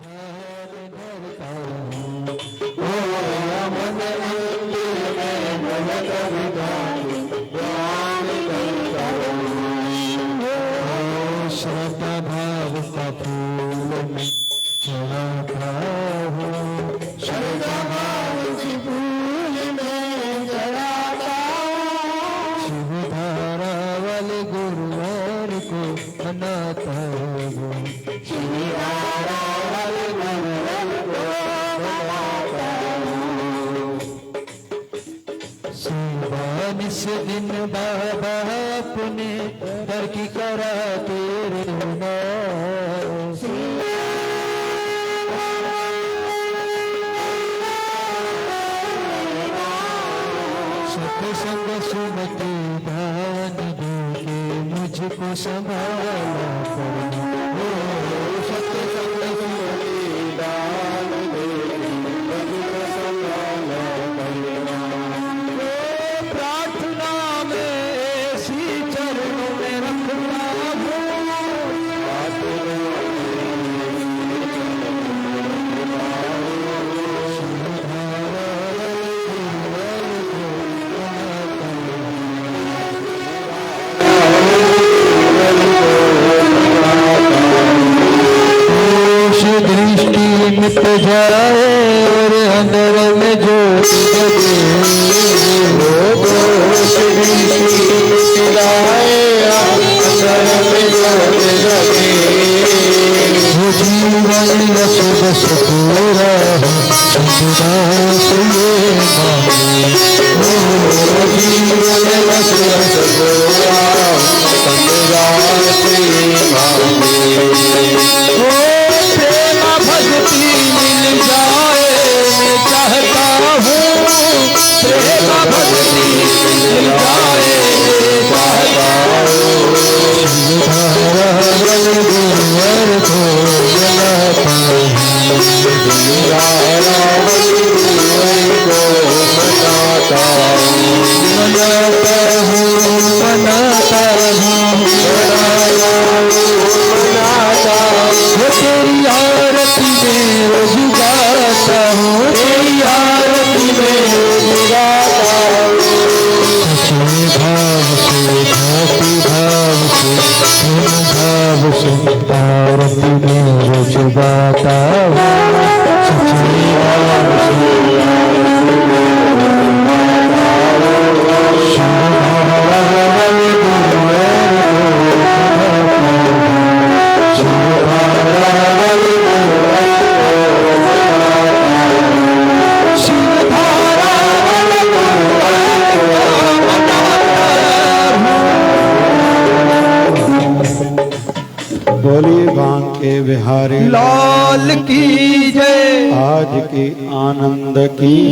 श्रद्धा भाव का फूल में चढ़ाता हूँ, श्रद्धा भाव की फूल में चढ़ाता हूँ। शिवधारावल गुरुवर को मनाता हूँ, शिवधारावल गुरुवर को मनाता हूँ। सुबह से दिन बाबा अपने दर की कराते रहना। सत्संग सुमति दान देके मुझको संभाला करना। सत्संग सुमति दान देके मुझको संभाला करना। प्रार्थना में ऐसी चरणों में रखना हूँ, दृष्टि मिट जाए और अंदर में जो जगे, दृष्टि मिट जाए अंदर में जो जगे। जीवन रस बस पूरा सदा से ये मांगे, जीवन रस बस पूरा सदा से ये मांगे। भक्ति मिल जाए मैं चाहता हूँ, प्रेम भक्ति मिल जाए मैं बोलिए बांके बिहारी लाल की जय। आज की आनंद की